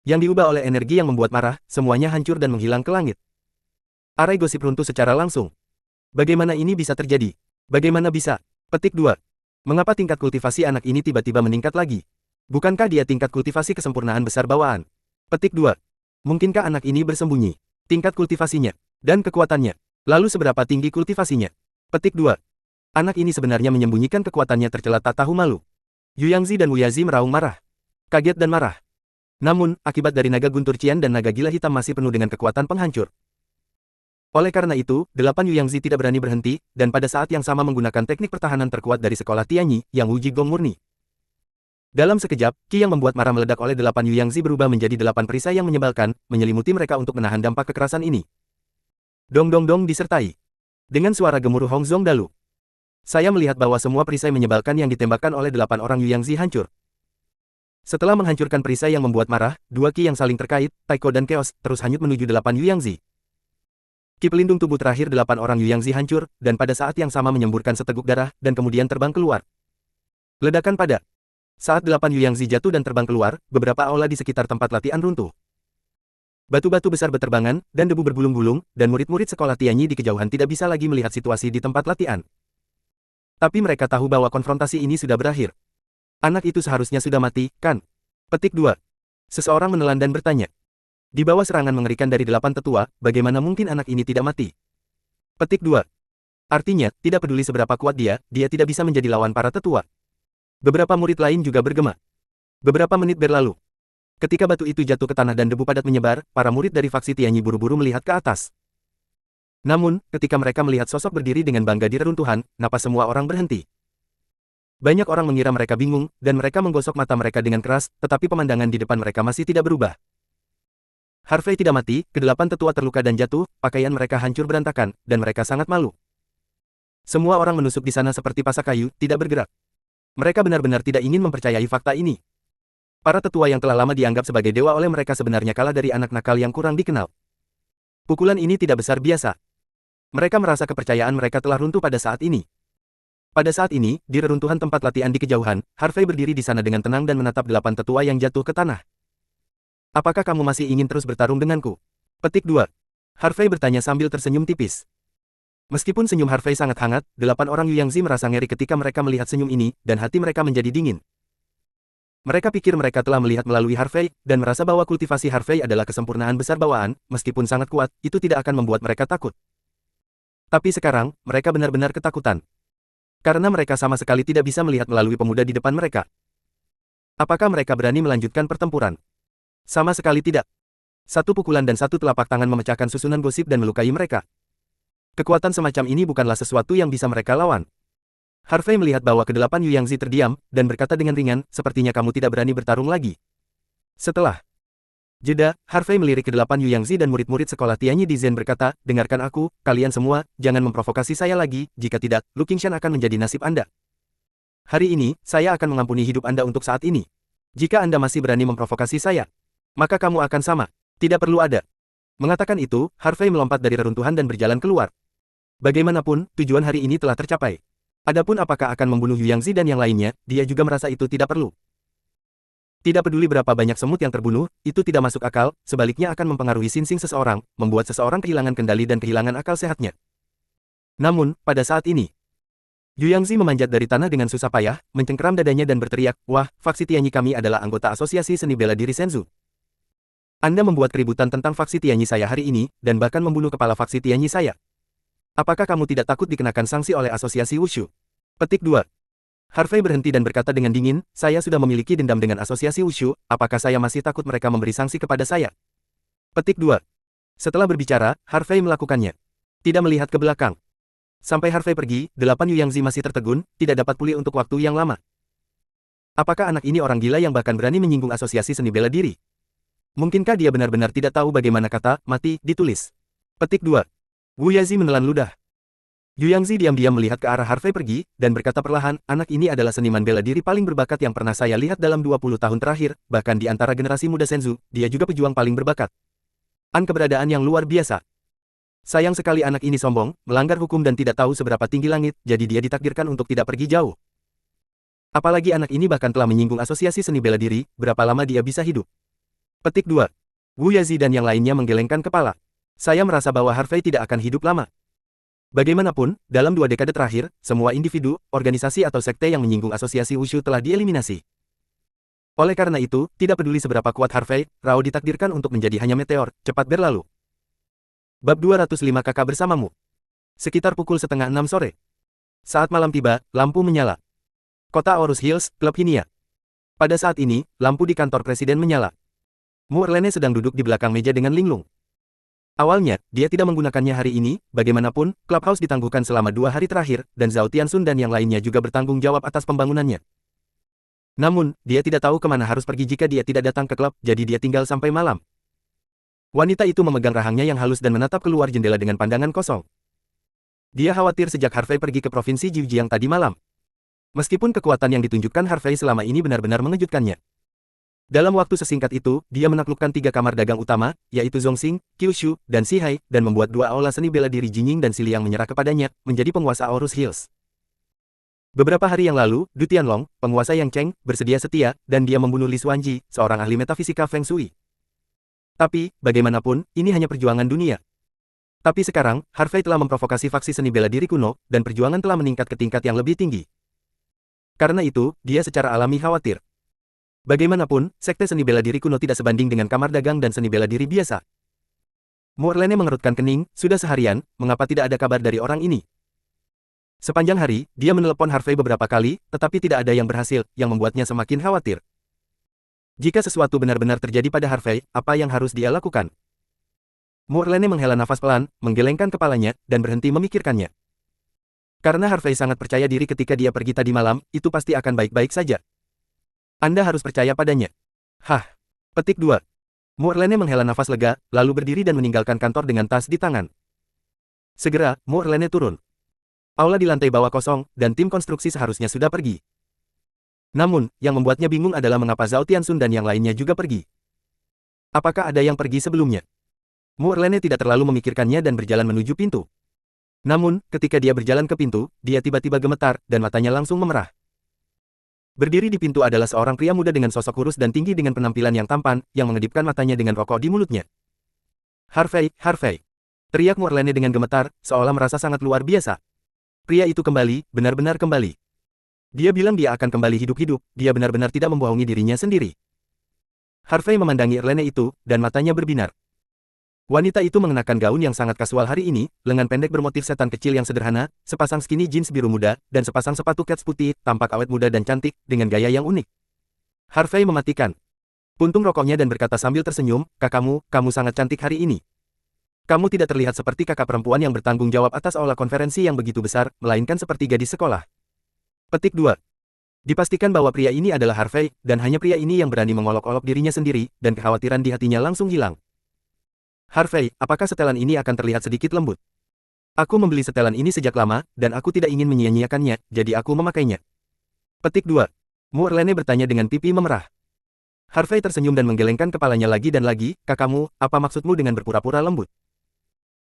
yang diubah oleh energi yang membuat marah, semuanya hancur dan menghilang ke langit. Arai gosip runtuh secara langsung. Bagaimana ini bisa terjadi? Bagaimana bisa? Petik 2. Mengapa tingkat kultivasi anak ini tiba-tiba meningkat lagi? Bukankah dia tingkat kultivasi kesempurnaan besar bawaan? Petik 2. Mungkinkah anak ini bersembunyi? Tingkat kultivasinya dan kekuatannya. Lalu seberapa tinggi kultivasinya? Petik 2. Anak ini sebenarnya menyembunyikan kekuatannya tercela tak tahu malu. Yu Yangzi dan Wu Yazi meraung marah. Kaget dan marah. Namun, akibat dari naga guntur Qian dan naga gila hitam masih penuh dengan kekuatan penghancur. Oleh karena itu, 8 Yu Yangzi tidak berani berhenti, dan pada saat yang sama menggunakan teknik pertahanan terkuat dari sekolah Tianyi, yang Wu Jigong murni. Dalam sekejap, Qi yang membuat marah meledak oleh 8 Yu Yangzi berubah menjadi 8 perisai yang menyebalkan, menyelimuti mereka untuk menahan dampak kekerasan ini. Dong dong dong disertai dengan suara gemuruh Hong Zong Dalu. Saya melihat bahwa semua perisai menyebalkan yang ditembakkan oleh 8 orang Yu Yangzi hancur. Setelah menghancurkan perisai yang membuat marah, dua Qi yang saling terkait, Taiko dan Chaos, terus hanyut menuju 8 Yu Yangzi. Ki pelindung tubuh terakhir 8 orang Yu Yangzi hancur, dan pada saat yang sama menyemburkan seteguk darah, dan kemudian terbang keluar. Ledakan pada saat 8 Yu Yangzi jatuh dan terbang keluar, beberapa aula di sekitar tempat latihan runtuh. Batu-batu besar berterbangan, dan debu bergulung-gulung, dan murid-murid sekolah Tianyi di kejauhan tidak bisa lagi melihat situasi di tempat latihan. Tapi mereka tahu bahwa konfrontasi ini sudah berakhir. Anak itu seharusnya sudah mati, kan? Petik 2. Seseorang menelan dan bertanya. Di bawah serangan mengerikan dari 8 tetua, bagaimana mungkin anak ini tidak mati? Petik 2. Artinya, tidak peduli seberapa kuat dia tidak bisa menjadi lawan para tetua. Beberapa murid lain juga bergema. Beberapa menit berlalu. Ketika batu itu jatuh ke tanah dan debu padat menyebar, para murid dari faksi Tianyi buru-buru melihat ke atas. Namun, ketika mereka melihat sosok berdiri dengan bangga di reruntuhan, napas semua orang berhenti. Banyak orang mengira mereka bingung, dan mereka menggosok mata mereka dengan keras, tetapi pemandangan di depan mereka masih tidak berubah. Harvey tidak mati, kedelapan tetua terluka dan jatuh, pakaian mereka hancur berantakan, dan mereka sangat malu. Semua orang menusuk di sana seperti pasak kayu, tidak bergerak. Mereka benar-benar tidak ingin mempercayai fakta ini. Para tetua yang telah lama dianggap sebagai dewa oleh mereka sebenarnya kalah dari anak nakal yang kurang dikenal. Pukulan ini tidak besar biasa. Mereka merasa kepercayaan mereka telah runtuh pada saat ini. Pada saat ini, di reruntuhan tempat latihan di kejauhan, Harvey berdiri di sana dengan tenang dan menatap 8 tetua yang jatuh ke tanah. Apakah kamu masih ingin terus bertarung denganku? Petik 2. Harvey bertanya sambil tersenyum tipis. Meskipun senyum Harvey sangat hangat, 8 orang Yu Yangzi merasa ngeri ketika mereka melihat senyum ini, dan hati mereka menjadi dingin. Mereka pikir mereka telah melihat melalui Harvey, dan merasa bahwa kultivasi Harvey adalah kesempurnaan besar bawaan, meskipun sangat kuat, itu tidak akan membuat mereka takut. Tapi sekarang, mereka benar-benar ketakutan. Karena mereka sama sekali tidak bisa melihat melalui pemuda di depan mereka. Apakah mereka berani melanjutkan pertempuran? Sama sekali tidak. Satu pukulan dan satu telapak tangan memecahkan susunan gosip dan melukai mereka. Kekuatan semacam ini bukanlah sesuatu yang bisa mereka lawan. Harvey melihat bahwa kedelapan Yu Yangzi terdiam, dan berkata dengan ringan, sepertinya kamu tidak berani bertarung lagi. Setelah jeda, Harvey melirik kedelapan Yu Yangzi dan murid-murid sekolah Tianyi di Zen berkata, dengarkan aku, kalian semua, jangan memprovokasi saya lagi, jika tidak, Lu Qingshan akan menjadi nasib Anda. Hari ini, saya akan mengampuni hidup Anda untuk saat ini. Jika Anda masih berani memprovokasi saya, maka kamu akan sama. Tidak perlu ada. Mengatakan itu, Harvey melompat dari reruntuhan dan berjalan keluar. Bagaimanapun, tujuan hari ini telah tercapai. Adapun apakah akan membunuh Yu Yangzi dan yang lainnya, dia juga merasa itu tidak perlu. Tidak peduli berapa banyak semut yang terbunuh, itu tidak masuk akal, sebaliknya akan mempengaruhi sinsing seseorang, membuat seseorang kehilangan kendali dan kehilangan akal sehatnya. Namun, pada saat ini, Yu Yangzi memanjat dari tanah dengan susah payah, mencengkeram dadanya dan berteriak, wah, faksi Tianyi kami adalah anggota asosiasi seni bela diri Senzu. Anda membuat keributan tentang faksi Tianyi saya hari ini, dan bahkan membunuh kepala faksi Tianyi saya. Apakah kamu tidak takut dikenakan sanksi oleh asosiasi Wushu? Petik 2. Harvey berhenti dan berkata dengan dingin, saya sudah memiliki dendam dengan asosiasi Wushu, apakah saya masih takut mereka memberi sanksi kepada saya? Petik 2. Setelah berbicara, Harvey melakukannya. Tidak melihat ke belakang. Sampai Harvey pergi, 8 Yu Yangzi masih tertegun, tidak dapat pulih untuk waktu yang lama. Apakah anak ini orang gila yang bahkan berani menyinggung asosiasi seni bela diri? Mungkinkah dia benar-benar tidak tahu bagaimana kata mati ditulis? Petik 2. Wu Yazi menelan ludah. Yu Yangzi diam-diam melihat ke arah Harvey pergi, dan berkata perlahan, anak ini adalah seniman bela diri paling berbakat yang pernah saya lihat dalam 20 tahun terakhir, bahkan di antara generasi muda Senzu, dia juga pejuang paling berbakat. Keberadaan yang luar biasa. Sayang sekali anak ini sombong, melanggar hukum dan tidak tahu seberapa tinggi langit, jadi dia ditakdirkan untuk tidak pergi jauh. Apalagi anak ini bahkan telah menyinggung asosiasi seni bela diri, berapa lama dia bisa hidup? Petik 2. Wu Yazi dan yang lainnya menggelengkan kepala. Saya merasa bahwa Harvey tidak akan hidup lama. Bagaimanapun, dalam 2 dekade terakhir, semua individu, organisasi atau sekte yang menyinggung asosiasi Wushu telah dieliminasi. Oleh karena itu, tidak peduli seberapa kuat Harvey, Rao ditakdirkan untuk menjadi hanya meteor, cepat berlalu. Bab 205 Kakak bersamamu. Sekitar pukul 5:30 sore. Saat malam tiba, lampu menyala. Kota Aorus Hills, Klub Hinia. Pada saat ini, lampu di kantor presiden menyala. Mu Erlene sedang duduk di belakang meja dengan linglung. Awalnya, dia tidak menggunakannya hari ini, bagaimanapun, Clubhouse ditangguhkan selama 2 hari terakhir, dan Zhao Tianxun dan yang lainnya juga bertanggung jawab atas pembangunannya. Namun, dia tidak tahu kemana harus pergi jika dia tidak datang ke klub, jadi dia tinggal sampai malam. Wanita itu memegang rahangnya yang halus dan menatap keluar jendela dengan pandangan kosong. Dia khawatir sejak Harvey pergi ke provinsi Jiujiang tadi malam. Meskipun kekuatan yang ditunjukkan Harvey selama ini benar-benar mengejutkannya. Dalam waktu sesingkat itu, dia menaklukkan 3 kamar dagang utama, yaitu Zhongxing, Kyushu, dan Xihai, dan membuat 2 aula seni bela diri Jinying dan Sili yang menyerah kepadanya, menjadi penguasa Aorus Hills. Beberapa hari yang lalu, Du Tianlong, penguasa Yang Cheng, bersedia setia, dan dia membunuh Li Xuanji, seorang ahli metafisika Feng Shui. Tapi, bagaimanapun, ini hanya perjuangan dunia. Tapi sekarang, Harvey telah memprovokasi faksi seni bela diri kuno, dan perjuangan telah meningkat ke tingkat yang lebih tinggi. Karena itu, dia secara alami khawatir. Bagaimanapun, sekte seni bela diri kuno tidak sebanding dengan kamar dagang dan seni bela diri biasa. Mu Erlene mengerutkan kening, sudah seharian, mengapa tidak ada kabar dari orang ini? Sepanjang hari, dia menelepon Harvey beberapa kali, tetapi tidak ada yang berhasil, yang membuatnya semakin khawatir. Jika sesuatu benar-benar terjadi pada Harvey, apa yang harus dia lakukan? Mu Erlene menghela nafas pelan, menggelengkan kepalanya, dan berhenti memikirkannya. Karena Harvey sangat percaya diri ketika dia pergi tadi malam, itu pasti akan baik-baik saja. Anda harus percaya padanya. Hah. Petik 2. Mu Erlene menghela nafas lega, lalu berdiri dan meninggalkan kantor dengan tas di tangan. Segera, Mu Erlene turun. Aula di lantai bawah kosong, dan tim konstruksi seharusnya sudah pergi. Namun, yang membuatnya bingung adalah mengapa Zhao Tianxun dan yang lainnya juga pergi. Apakah ada yang pergi sebelumnya? Mu Erlene tidak terlalu memikirkannya dan berjalan menuju pintu. Namun, ketika dia berjalan ke pintu, dia tiba-tiba gemetar, dan matanya langsung memerah. Berdiri di pintu adalah seorang pria muda dengan sosok kurus dan tinggi dengan penampilan yang tampan, yang mengedipkan matanya dengan rokok di mulutnya. Harvey, Harvey. Teriak Mu Erlene dengan gemetar, seolah merasa sangat luar biasa. Pria itu kembali, benar-benar kembali. Dia bilang dia akan kembali hidup-hidup, dia benar-benar tidak membohongi dirinya sendiri. Harvey memandangi Erlene itu, dan matanya berbinar. Wanita itu mengenakan gaun yang sangat kasual hari ini, lengan pendek bermotif setan kecil yang sederhana, sepasang skinny jeans biru muda, dan sepasang sepatu kets putih, tampak awet muda dan cantik, dengan gaya yang unik. Harvey mematikan puntung rokoknya dan berkata sambil tersenyum, kakakmu, kamu sangat cantik hari ini. Kamu tidak terlihat seperti kakak perempuan yang bertanggung jawab atas aula konferensi yang begitu besar, melainkan seperti gadis sekolah. Petik 2. Dipastikan bahwa pria ini adalah Harvey, dan hanya pria ini yang berani mengolok-olok dirinya sendiri, dan kekhawatiran di hatinya langsung hilang. Harvey, apakah setelan ini akan terlihat sedikit lembut? Aku membeli setelan ini sejak lama, dan aku tidak ingin menyia-nyiakannya, jadi aku memakainya. Petik 2. Mu Erlene bertanya dengan pipi memerah. Harvey tersenyum dan menggelengkan kepalanya lagi dan lagi, kakakmu, apa maksudmu dengan berpura-pura lembut?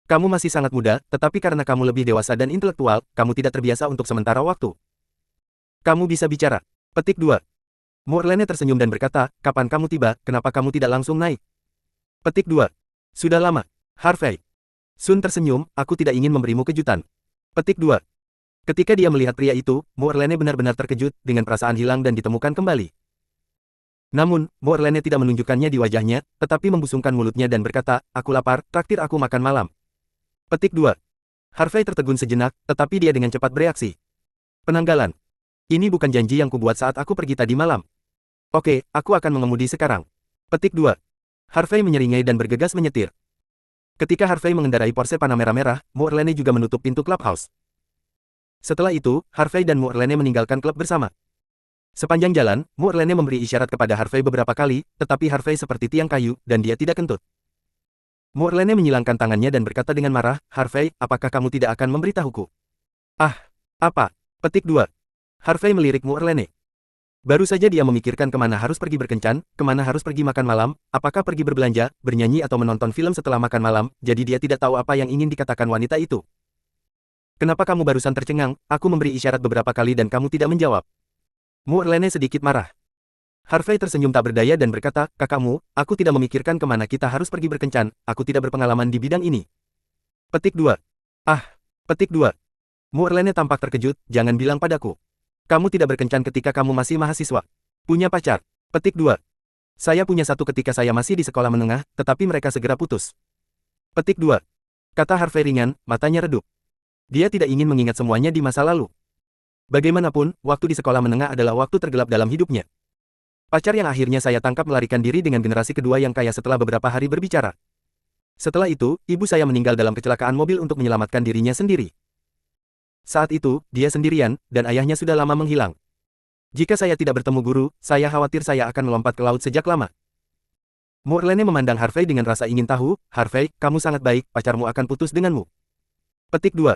Kamu masih sangat muda, tetapi karena kamu lebih dewasa dan intelektual, kamu tidak terbiasa untuk sementara waktu. Kamu bisa bicara. Petik 2. Mu Erlene tersenyum dan berkata, kapan kamu tiba, kenapa kamu tidak langsung naik? Petik 2. Sudah lama. Harvey. Sun tersenyum, aku tidak ingin memberimu kejutan. Petik 2. Ketika dia melihat pria itu, Mu Erlene benar-benar terkejut, dengan perasaan hilang dan ditemukan kembali. Namun, Mu Erlene tidak menunjukkannya di wajahnya, tetapi membusungkan mulutnya dan berkata, aku lapar, traktir aku makan malam. Petik 2. Harvey tertegun sejenak, tetapi dia dengan cepat bereaksi. Penanggalan. Ini bukan janji yang kubuat saat aku pergi tadi malam. Oke, aku akan mengemudi sekarang. Petik 2. Harvey menyeringai dan bergegas menyetir. Ketika Harvey mengendarai Porsche Panamera merah, Mu Erlene juga menutup pintu clubhouse. Setelah itu, Harvey dan Mu Erlene meninggalkan klub bersama. Sepanjang jalan, Mu Erlene memberi isyarat kepada Harvey beberapa kali, tetapi Harvey seperti tiang kayu, dan dia tidak kentut. Mu Erlene menyilangkan tangannya dan berkata dengan marah, Harvey, apakah kamu tidak akan memberitahuku? Ah, apa? Petik 2. Harvey melirik Mu Erlene. Baru saja dia memikirkan kemana harus pergi berkencan, kemana harus pergi makan malam, apakah pergi berbelanja, bernyanyi atau menonton film setelah makan malam, jadi dia tidak tahu apa yang ingin dikatakan wanita itu. Kenapa kamu barusan tercengang, aku memberi isyarat beberapa kali dan kamu tidak menjawab? Mu Erlene sedikit marah. Harvey tersenyum tak berdaya dan berkata, kakakmu, aku tidak memikirkan kemana kita harus pergi berkencan, aku tidak berpengalaman di bidang ini. Petik 2. Ah, petik 2. Moorlene tampak terkejut, jangan bilang padaku. Kamu tidak berkencan ketika kamu masih mahasiswa. Punya pacar. Petik 2. Saya punya satu ketika saya masih di sekolah menengah, tetapi mereka segera putus. Petik 2. Kata Harvey ringan, matanya redup. Dia tidak ingin mengingat semuanya di masa lalu. Bagaimanapun, waktu di sekolah menengah adalah waktu tergelap dalam hidupnya. Pacar yang akhirnya saya tangkap melarikan diri dengan generasi kedua yang kaya setelah beberapa hari berbicara. Setelah itu, ibu saya meninggal dalam kecelakaan mobil untuk menyelamatkan dirinya sendiri. Saat itu, dia sendirian, dan ayahnya sudah lama menghilang. Jika saya tidak bertemu guru, saya khawatir saya akan melompat ke laut sejak lama. Moorlene memandang Harvey dengan rasa ingin tahu, Harvey, kamu sangat baik, pacarmu akan putus denganmu. Petik 2.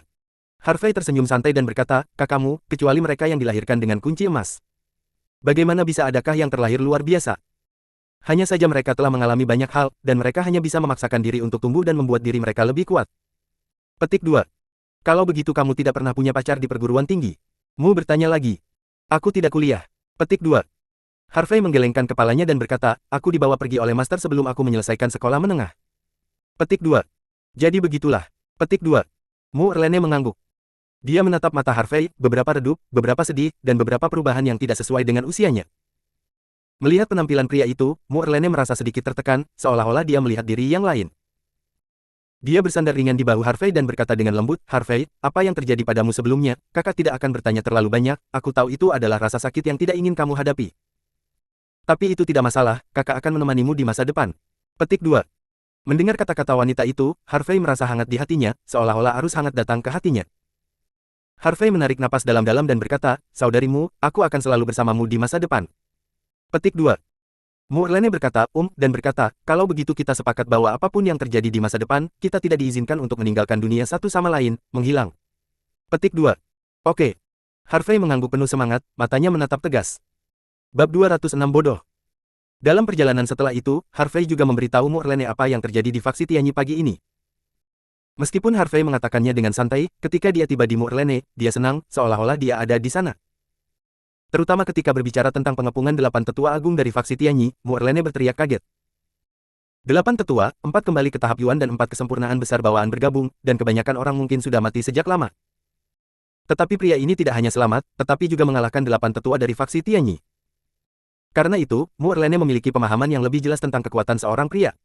Harvey tersenyum santai dan berkata, kakakmu, kecuali mereka yang dilahirkan dengan kunci emas. Bagaimana bisa adakah yang terlahir luar biasa? Hanya saja mereka telah mengalami banyak hal, dan mereka hanya bisa memaksakan diri untuk tumbuh dan membuat diri mereka lebih kuat. Petik 2. Kalau begitu kamu tidak pernah punya pacar di perguruan tinggi? Mu bertanya lagi. Aku tidak kuliah. Petik 2. Harvey menggelengkan kepalanya dan berkata, aku dibawa pergi oleh master sebelum aku menyelesaikan sekolah menengah. Petik 2. Jadi begitulah. Petik 2. Moorlene mengangguk. Dia menatap mata Harvey, beberapa redup, beberapa sedih, dan beberapa perubahan yang tidak sesuai dengan usianya. Melihat penampilan pria itu, Moorlene merasa sedikit tertekan, seolah-olah dia melihat diri yang lain. Dia bersandar ringan di bahu Harvey dan berkata dengan lembut, Harvey, apa yang terjadi padamu sebelumnya, kakak tidak akan bertanya terlalu banyak, aku tahu itu adalah rasa sakit yang tidak ingin kamu hadapi. Tapi itu tidak masalah, kakak akan menemanimu di masa depan. Petik 2. Mendengar kata-kata wanita itu, Harvey merasa hangat di hatinya, seolah-olah arus hangat datang ke hatinya. Harvey menarik napas dalam-dalam dan berkata, saudarimu, aku akan selalu bersamamu di masa depan. Petik 2. Moorlene berkata, dan berkata, kalau begitu kita sepakat bahwa apapun yang terjadi di masa depan, kita tidak diizinkan untuk meninggalkan dunia satu sama lain, menghilang. Petik 2. Oke. Harvey mengangguk penuh semangat, matanya menatap tegas. Bab 206 bodoh. Dalam perjalanan setelah itu, Harvey juga memberitahu Moorlene apa yang terjadi di faksi Tianyi pagi ini. Meskipun Harvey mengatakannya dengan santai, ketika dia tiba di Moorlene, dia senang, seolah-olah dia ada di sana. Terutama ketika berbicara tentang pengepungan 8 tetua agung dari faksi Tianyi, Moorlene berteriak kaget. 8 tetua, 4 kembali ke tahap Yuan dan 4 kesempurnaan besar bawaan bergabung, dan kebanyakan orang mungkin sudah mati sejak lama. Tetapi pria ini tidak hanya selamat, tetapi juga mengalahkan 8 tetua dari faksi Tianyi. Karena itu, Moorlene memiliki pemahaman yang lebih jelas tentang kekuatan seorang pria.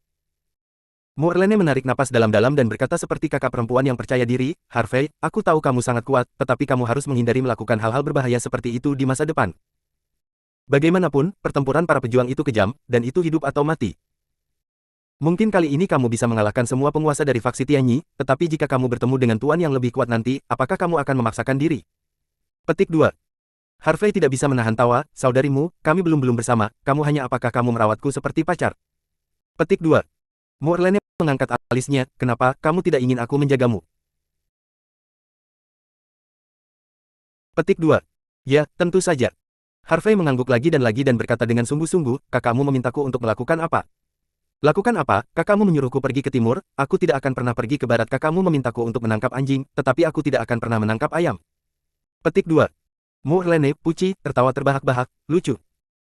Moorlene menarik napas dalam-dalam dan berkata seperti kakak perempuan yang percaya diri, Harvey, aku tahu kamu sangat kuat, tetapi kamu harus menghindari melakukan hal-hal berbahaya seperti itu di masa depan. Bagaimanapun, pertempuran para pejuang itu kejam, dan itu hidup atau mati. Mungkin kali ini kamu bisa mengalahkan semua penguasa dari faksi Tianyi, tetapi jika kamu bertemu dengan tuan yang lebih kuat nanti, apakah kamu akan memaksakan diri? Petik 2. Harvey tidak bisa menahan tawa, saudarimu, kami belum bersama, kamu hanya apakah kamu merawatku seperti pacar? Petik 2. Moorlene mengangkat alisnya, kenapa kamu tidak ingin aku menjagamu? Petik 2. Ya, tentu saja. Harvey mengangguk lagi dan berkata dengan sungguh-sungguh, kakakmu memintaku untuk melakukan apa? Lakukan apa? Kakakmu menyuruhku pergi ke timur, aku tidak akan pernah pergi ke barat. Kakakmu memintaku untuk menangkap anjing, tetapi aku tidak akan pernah menangkap ayam. Petik 2. Moorlene, puci, tertawa terbahak-bahak, lucu.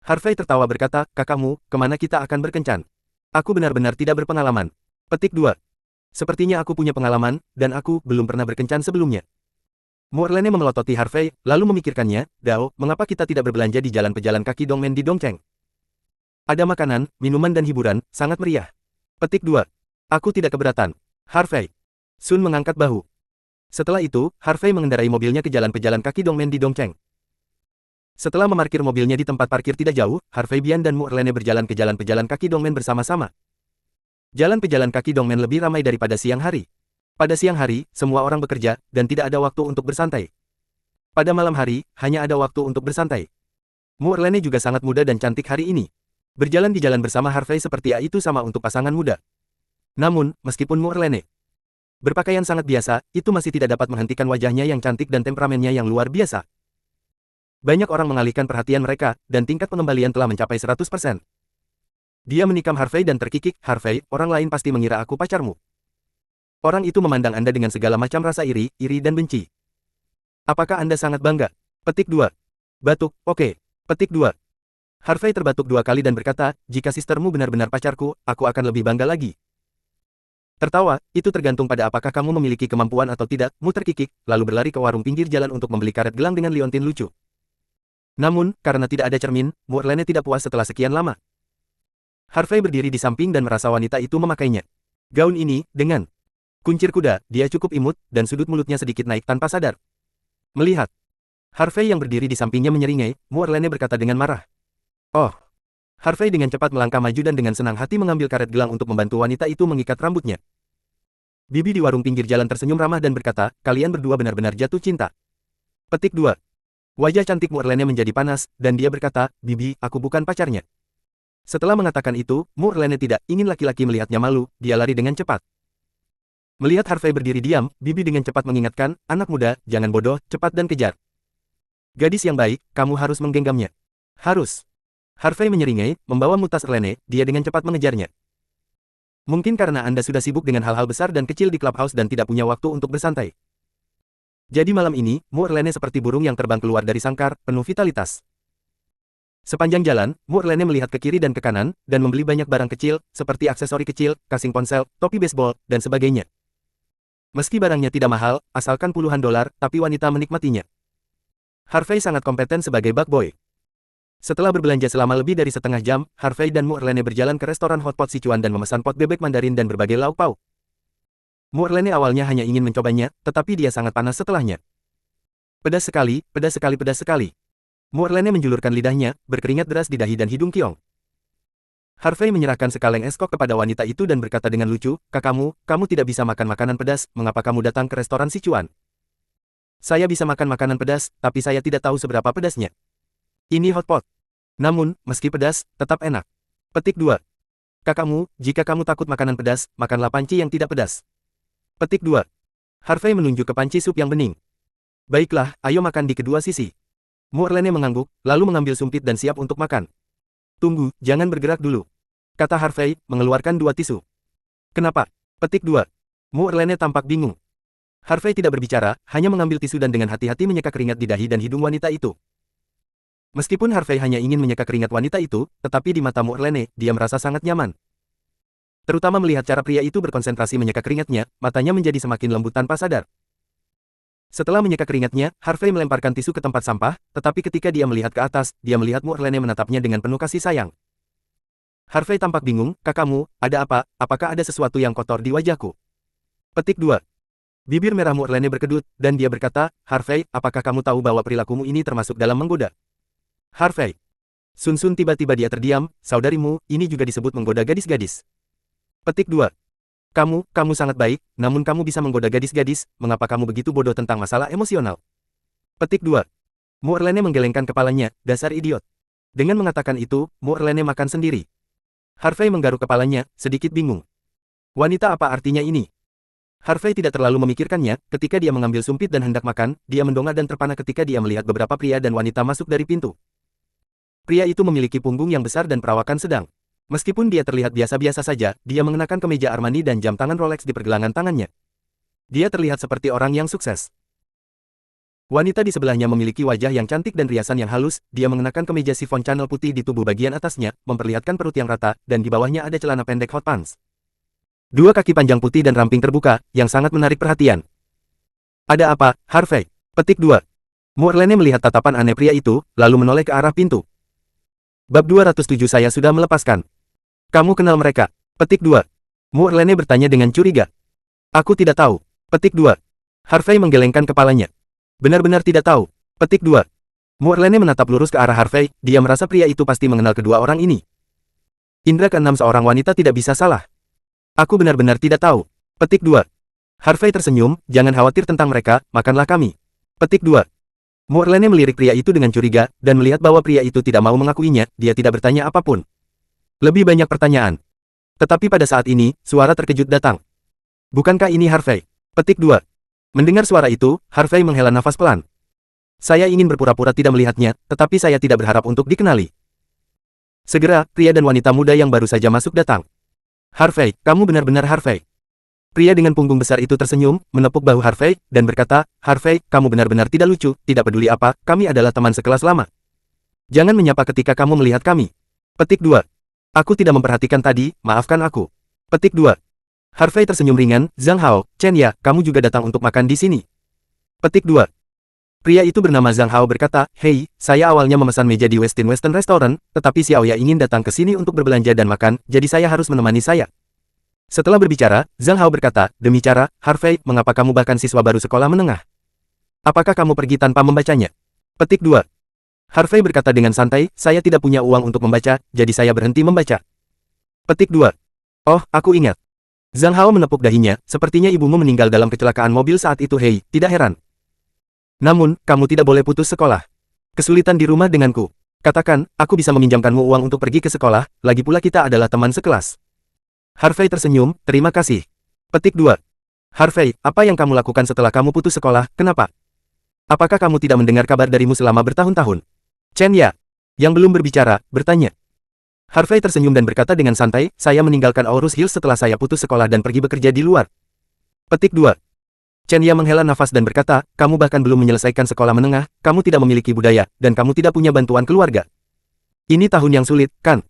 Harvey tertawa berkata, kakakmu, kemana kita akan berkencan? Aku benar-benar tidak berpengalaman. Petik 2. Sepertinya aku punya pengalaman, dan aku belum pernah berkencan sebelumnya. Moorlene memelototi Harvey, lalu memikirkannya, Dao, mengapa kita tidak berbelanja di jalan pejalan kaki Dongmen di Dongcheng? Ada makanan, minuman dan hiburan, sangat meriah. Petik 2. Aku tidak keberatan. Harvey. Sun mengangkat bahu. Setelah itu, Harvey mengendarai mobilnya ke jalan pejalan kaki Dongmen di Dongcheng. Setelah memarkir mobilnya di tempat parkir tidak jauh, Harvey Bian dan Moorlene berjalan ke jalan pejalan kaki Dongmen bersama-sama. Jalan pejalan kaki Dongmen lebih ramai daripada siang hari. Pada siang hari, semua orang bekerja, dan tidak ada waktu untuk bersantai. Pada malam hari, hanya ada waktu untuk bersantai. Moorlene juga sangat muda dan cantik hari ini. Berjalan di jalan bersama Harvey seperti itu sama untuk pasangan muda. Namun, meskipun Moorlene berpakaian sangat biasa, itu masih tidak dapat menghentikan wajahnya yang cantik dan temperamennya yang luar biasa. Banyak orang mengalihkan perhatian mereka, dan tingkat pengembalian telah mencapai 100%. Dia menikam Harvey dan terkikik, Harvey, orang lain pasti mengira aku pacarmu. Orang itu memandang Anda dengan segala macam rasa iri dan benci. Apakah Anda sangat bangga? Petik 2. Batuk, oke. Petik 2. Harvey terbatuk 2 kali dan berkata, jika sistermu benar-benar pacarku, aku akan lebih bangga lagi. Tertawa, itu tergantung pada apakah kamu memiliki kemampuan atau tidak, Mu terkikik, lalu berlari ke warung pinggir jalan untuk membeli karet gelang dengan liontin lucu. Namun, karena tidak ada cermin, Mu Erlene tidak puas setelah sekian lama. Harvey berdiri di samping dan merasa wanita itu memakainya. Gaun ini, dengan kuncir kuda, dia cukup imut, dan sudut mulutnya sedikit naik tanpa sadar. Melihat Harvey yang berdiri di sampingnya menyeringai, Mu Erlene berkata dengan marah. Oh. Harvey dengan cepat melangkah maju dan dengan senang hati mengambil karet gelang untuk membantu wanita itu mengikat rambutnya. Bibi di warung pinggir jalan tersenyum ramah dan berkata, kalian berdua benar-benar jatuh cinta. Petik 2. Wajah cantik Mu Erlene menjadi panas, dan dia berkata, Bibi, aku bukan pacarnya. Setelah mengatakan itu, Mu Erlene tidak ingin laki-laki melihatnya malu, dia lari dengan cepat. Melihat Harvey berdiri diam, Bibi dengan cepat mengingatkan, anak muda, jangan bodoh, cepat dan kejar. Gadis yang baik, kamu harus menggenggamnya. Harus. Harvey menyeringai, membawa mutas Erlene, dia dengan cepat mengejarnya. Mungkin karena Anda sudah sibuk dengan hal-hal besar dan kecil di clubhouse dan tidak punya waktu untuk bersantai. Jadi malam ini, Mu Erlene seperti burung yang terbang keluar dari sangkar, penuh vitalitas. Sepanjang jalan, Mu Erlene melihat ke kiri dan ke kanan, dan membeli banyak barang kecil, seperti aksesori kecil, casing ponsel, topi baseball, dan sebagainya. Meski barangnya tidak mahal, asalkan puluhan dolar, tapi wanita menikmatinya. Harvey sangat kompeten sebagai busboy. Setelah berbelanja selama lebih dari setengah jam, Harvey dan Mu Erlene berjalan ke restoran hotpot Sichuan dan memesan pot bebek Mandarin dan berbagai lauk pauk. Mu Erlene awalnya hanya ingin mencobanya, tetapi dia sangat panas setelahnya. Pedas sekali, pedas sekali, pedas sekali. Mu Erlene menjulurkan lidahnya, berkeringat deras di dahi dan hidung Kiong. Harvey menyerahkan sekaleng es kok kepada wanita itu dan berkata dengan lucu, kakakmu, kamu tidak bisa makan makanan pedas, mengapa kamu datang ke restoran Sichuan? Saya bisa makan makanan pedas, tapi saya tidak tahu seberapa pedasnya. Ini hotpot. Namun, meski pedas, tetap enak. Petik 2. Kakakmu, jika kamu takut makanan pedas, makanlah panci yang tidak pedas. Petik 2. Harvey menunjuk ke panci sup yang bening. Baiklah, ayo makan di kedua sisi. Mu Erlene mengangguk, lalu mengambil sumpit dan siap untuk makan. Tunggu, jangan bergerak dulu. Kata Harvey, mengeluarkan 2 tisu. Kenapa? Petik 2. Mu Erlene tampak bingung. Harvey tidak berbicara, hanya mengambil tisu dan dengan hati-hati menyeka keringat di dahi dan hidung wanita itu. Meskipun Harvey hanya ingin menyeka keringat wanita itu, tetapi di mata Mu Erlene, dia merasa sangat nyaman. Terutama melihat cara pria itu berkonsentrasi menyeka keringatnya, matanya menjadi semakin lembut tanpa sadar. Setelah menyeka keringatnya, Harvey melemparkan tisu ke tempat sampah, tetapi ketika dia melihat ke atas, dia melihat Mu Erlene menatapnya dengan penuh kasih sayang. Harvey tampak bingung, kakakmu, ada apa, apakah ada sesuatu yang kotor di wajahku? Petik 2. Bibir merah Mu Erlene berkedut, dan dia berkata, Harvey, apakah kamu tahu bahwa perilakumu ini termasuk dalam menggoda? Harvey. Sun tiba-tiba dia terdiam, saudarimu, ini juga disebut menggoda gadis-gadis. Petik 2. Kamu sangat baik, namun kamu bisa menggoda gadis-gadis, mengapa kamu begitu bodoh tentang masalah emosional? Petik 2. Mu Erlene menggelengkan kepalanya, dasar idiot. Dengan mengatakan itu, Mu Erlene makan sendiri. Harvey menggaruk kepalanya, sedikit bingung. Wanita apa artinya ini? Harvey tidak terlalu memikirkannya, ketika dia mengambil sumpit dan hendak makan, dia mendongak dan terpana ketika dia melihat beberapa pria dan wanita masuk dari pintu. Pria itu memiliki punggung yang besar dan perawakan sedang. Meskipun dia terlihat biasa-biasa saja, dia mengenakan kemeja Armani dan jam tangan Rolex di pergelangan tangannya. Dia terlihat seperti orang yang sukses. Wanita di sebelahnya memiliki wajah yang cantik dan riasan yang halus, dia mengenakan kemeja sifon Chanel putih di tubuh bagian atasnya, memperlihatkan perut yang rata, dan di bawahnya ada celana pendek hot pants. 2 kaki panjang putih dan ramping terbuka, yang sangat menarik perhatian. Ada apa, Harvey? Petik 2. Mu Erlene melihat tatapan aneh pria itu, lalu menoleh ke arah pintu. Bab 207 saya sudah melepaskan. Kamu kenal mereka? Petik 2. Mu Erlene bertanya dengan curiga. Aku tidak tahu. Petik 2. Harvey menggelengkan kepalanya. Benar-benar tidak tahu. Petik 2. Mu Erlene menatap lurus ke arah Harvey, dia merasa pria itu pasti mengenal kedua orang ini. Indra keenam seorang wanita tidak bisa salah. Aku benar-benar tidak tahu. Petik 2. Harvey tersenyum, jangan khawatir tentang mereka, makanlah kami. Petik 2. Mu Erlene melirik pria itu dengan curiga, dan melihat bahwa pria itu tidak mau mengakuinya, dia tidak bertanya apapun. Lebih banyak pertanyaan. Tetapi pada saat ini, suara terkejut datang. Bukankah ini Harvey? Petik 2. Mendengar suara itu, Harvey menghela nafas pelan. Saya ingin berpura-pura tidak melihatnya, tetapi saya tidak berharap untuk dikenali. Segera, pria dan wanita muda yang baru saja masuk datang. Harvey, kamu benar-benar Harvey. Pria dengan punggung besar itu tersenyum, menepuk bahu Harvey, dan berkata, Harvey, kamu benar-benar tidak lucu, tidak peduli apa, kami adalah teman sekelas lama. Jangan menyapa ketika kamu melihat kami. Petik 2. Aku tidak memperhatikan tadi, maafkan aku. Petik 2. Harvey tersenyum ringan, Zhang Hao, Chen Ya, kamu juga datang untuk makan di sini. Petik 2. Pria itu bernama Zhang Hao berkata, hei, saya awalnya memesan meja di Westin Western Restaurant, tetapi Xiaoya ingin datang ke sini untuk berbelanja dan makan, jadi saya harus menemani saya. Setelah berbicara, Zhang Hao berkata, demi cara, Harvey, mengapa kamu bahkan siswa baru sekolah menengah? Apakah kamu pergi tanpa membacanya? Petik 2. Harvey berkata dengan santai, saya tidak punya uang untuk membaca, jadi saya berhenti membaca. Petik 2. Oh, aku ingat. Zhang Hao menepuk dahinya, sepertinya ibumu meninggal dalam kecelakaan mobil saat itu. Hei, tidak heran. Namun, kamu tidak boleh putus sekolah. Kesulitan di rumah denganku. Katakan, aku bisa meminjamkanmu uang untuk pergi ke sekolah, lagi pula kita adalah teman sekelas. Harvey tersenyum, terima kasih. Petik 2. Harvey, apa yang kamu lakukan setelah kamu putus sekolah, kenapa? Apakah kamu tidak mendengar kabar darimu selama bertahun-tahun? Chen Ya, yang belum berbicara, bertanya. Harvey tersenyum dan berkata dengan santai, saya meninggalkan Aorus Hills setelah saya putus sekolah dan pergi bekerja di luar. Petik 2. Chen Ya menghela nafas dan berkata, kamu bahkan belum menyelesaikan sekolah menengah, kamu tidak memiliki budaya, dan kamu tidak punya bantuan keluarga. Ini tahun yang sulit, kan?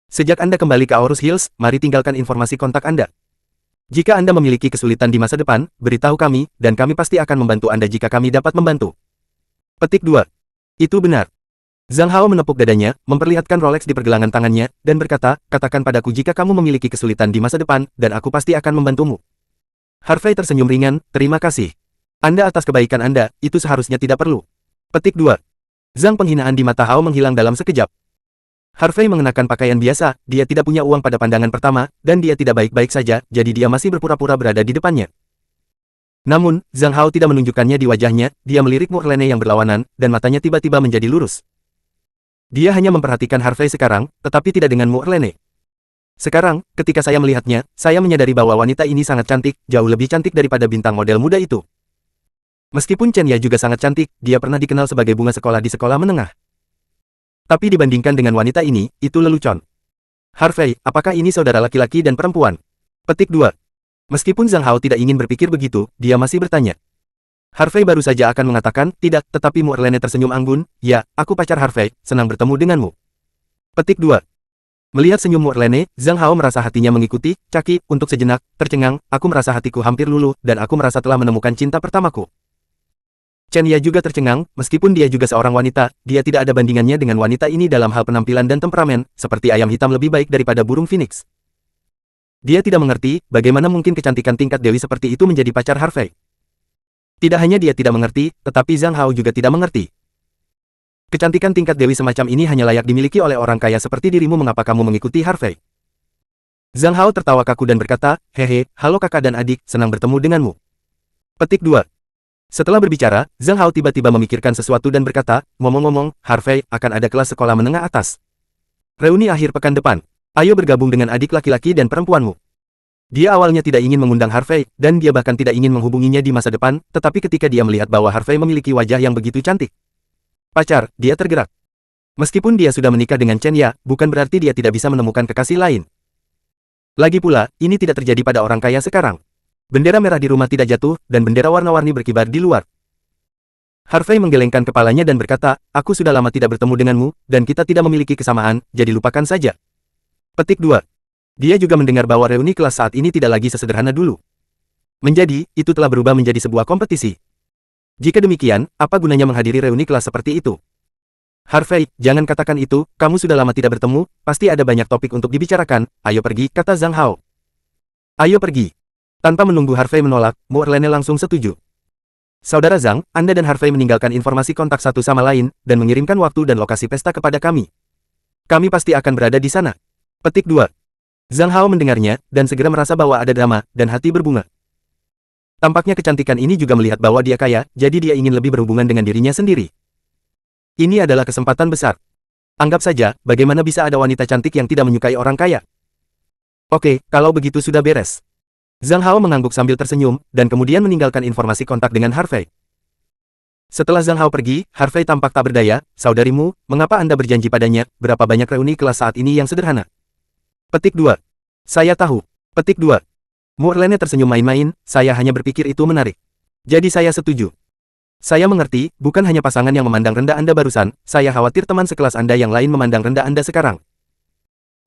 Sejak Anda kembali ke Aorus Hills, mari tinggalkan informasi kontak Anda. Jika Anda memiliki kesulitan di masa depan, beritahu kami, dan kami pasti akan membantu Anda jika kami dapat membantu. Petik 2. Itu benar. Zhang Hao menepuk dadanya, memperlihatkan Rolex di pergelangan tangannya, dan berkata, katakan padaku jika kamu memiliki kesulitan di masa depan, dan aku pasti akan membantumu. Harvey tersenyum ringan, terima kasih. Anda atas kebaikan Anda, itu seharusnya tidak perlu. Petik 2. Zhang penghinaan di mata Hao menghilang dalam sekejap. Harvey mengenakan pakaian biasa, dia tidak punya uang pada pandangan pertama, dan dia tidak baik-baik saja, jadi dia masih berpura-pura berada di depannya. Namun, Zhang Hao tidak menunjukkannya di wajahnya, dia melirik Morlene yang berlawanan, dan matanya tiba-tiba menjadi lurus. Dia hanya memperhatikan Harvey sekarang, tetapi tidak dengan Morlene. Sekarang, ketika saya melihatnya, saya menyadari bahwa wanita ini sangat cantik, jauh lebih cantik daripada bintang model muda itu. Meskipun Chen Ya juga sangat cantik, dia pernah dikenal sebagai bunga sekolah di sekolah menengah. Tapi dibandingkan dengan wanita ini, itu lelucon. Harvey, apakah ini saudara laki-laki dan perempuan? Petik 2. Meskipun Zhang Hao tidak ingin berpikir begitu, dia masih bertanya. Harvey baru saja akan mengatakan, tidak, tetapi Morlene tersenyum anggun, ya, aku pacar Harvey, senang bertemu denganmu. Petik 2. Melihat senyum Morlene, Zhang Hao merasa hatinya mengikuti, caki, untuk sejenak, tercengang, aku merasa hatiku hampir luluh, dan aku merasa telah menemukan cinta pertamaku. Chen Ya juga tercengang, meskipun dia juga seorang wanita, dia tidak ada bandingannya dengan wanita ini dalam hal penampilan dan temperamen, seperti ayam hitam lebih baik daripada burung phoenix. Dia tidak mengerti, bagaimana mungkin kecantikan tingkat dewi seperti itu menjadi pacar Harvey. Tidak hanya dia tidak mengerti, tetapi Zhang Hao juga tidak mengerti. Kecantikan tingkat dewi semacam ini hanya layak dimiliki oleh orang kaya seperti dirimu. Mengapa kamu mengikuti Harvey? Zhang Hao tertawa kaku dan berkata, hehe, halo kakak dan adik, senang bertemu denganmu. Petik 2. Setelah berbicara, Zhang Hao tiba-tiba memikirkan sesuatu dan berkata, ngomong-ngomong, Harvey, akan ada kelas sekolah menengah atas. Reuni akhir pekan depan. Ayo bergabung dengan adik laki-laki dan perempuanmu. Dia awalnya tidak ingin mengundang Harvey, dan dia bahkan tidak ingin menghubunginya di masa depan, tetapi ketika dia melihat bahwa Harvey memiliki wajah yang begitu cantik. Pacar, dia tergerak. Meskipun dia sudah menikah dengan Chen Ya, bukan berarti dia tidak bisa menemukan kekasih lain. Lagi pula, ini tidak terjadi pada orang kaya sekarang. Bendera merah di rumah tidak jatuh, dan bendera warna-warni berkibar di luar. Harvey menggelengkan kepalanya dan berkata, aku sudah lama tidak bertemu denganmu, dan kita tidak memiliki kesamaan, jadi lupakan saja. Petik 2. Dia juga mendengar bahwa reuni kelas saat ini tidak lagi sesederhana dulu. Menjadi, itu telah berubah menjadi sebuah kompetisi. Jika demikian, apa gunanya menghadiri reuni kelas seperti itu? Harvey, jangan katakan itu, kamu sudah lama tidak bertemu, pasti ada banyak topik untuk dibicarakan, ayo pergi, kata Zhang Hao. Ayo pergi. Tanpa menunggu Harvey menolak, Morlene langsung setuju. Saudara Zhang, Anda dan Harvey meninggalkan informasi kontak satu sama lain, dan mengirimkan waktu dan lokasi pesta kepada kami. Kami pasti akan berada di sana. Petik 2. Zhang Hao mendengarnya, dan segera merasa bahwa ada drama, dan hati berbunga. Tampaknya kecantikan ini juga melihat bahwa dia kaya, jadi dia ingin lebih berhubungan dengan dirinya sendiri. Ini adalah kesempatan besar. Anggap saja, bagaimana bisa ada wanita cantik yang tidak menyukai orang kaya? Oke, kalau begitu sudah beres. Zhang Hao mengangguk sambil tersenyum, dan kemudian meninggalkan informasi kontak dengan Harvey. Setelah Zhang Hao pergi, Harvey tampak tak berdaya, saudarimu, mengapa Anda berjanji padanya, berapa banyak reuni kelas saat ini yang sederhana? Petik 2. Saya tahu. Petik 2. Morlene tersenyum main-main, saya hanya berpikir itu menarik. Jadi saya setuju. Saya mengerti, bukan hanya pasangan yang memandang rendah Anda barusan, saya khawatir teman sekelas Anda yang lain memandang rendah Anda sekarang.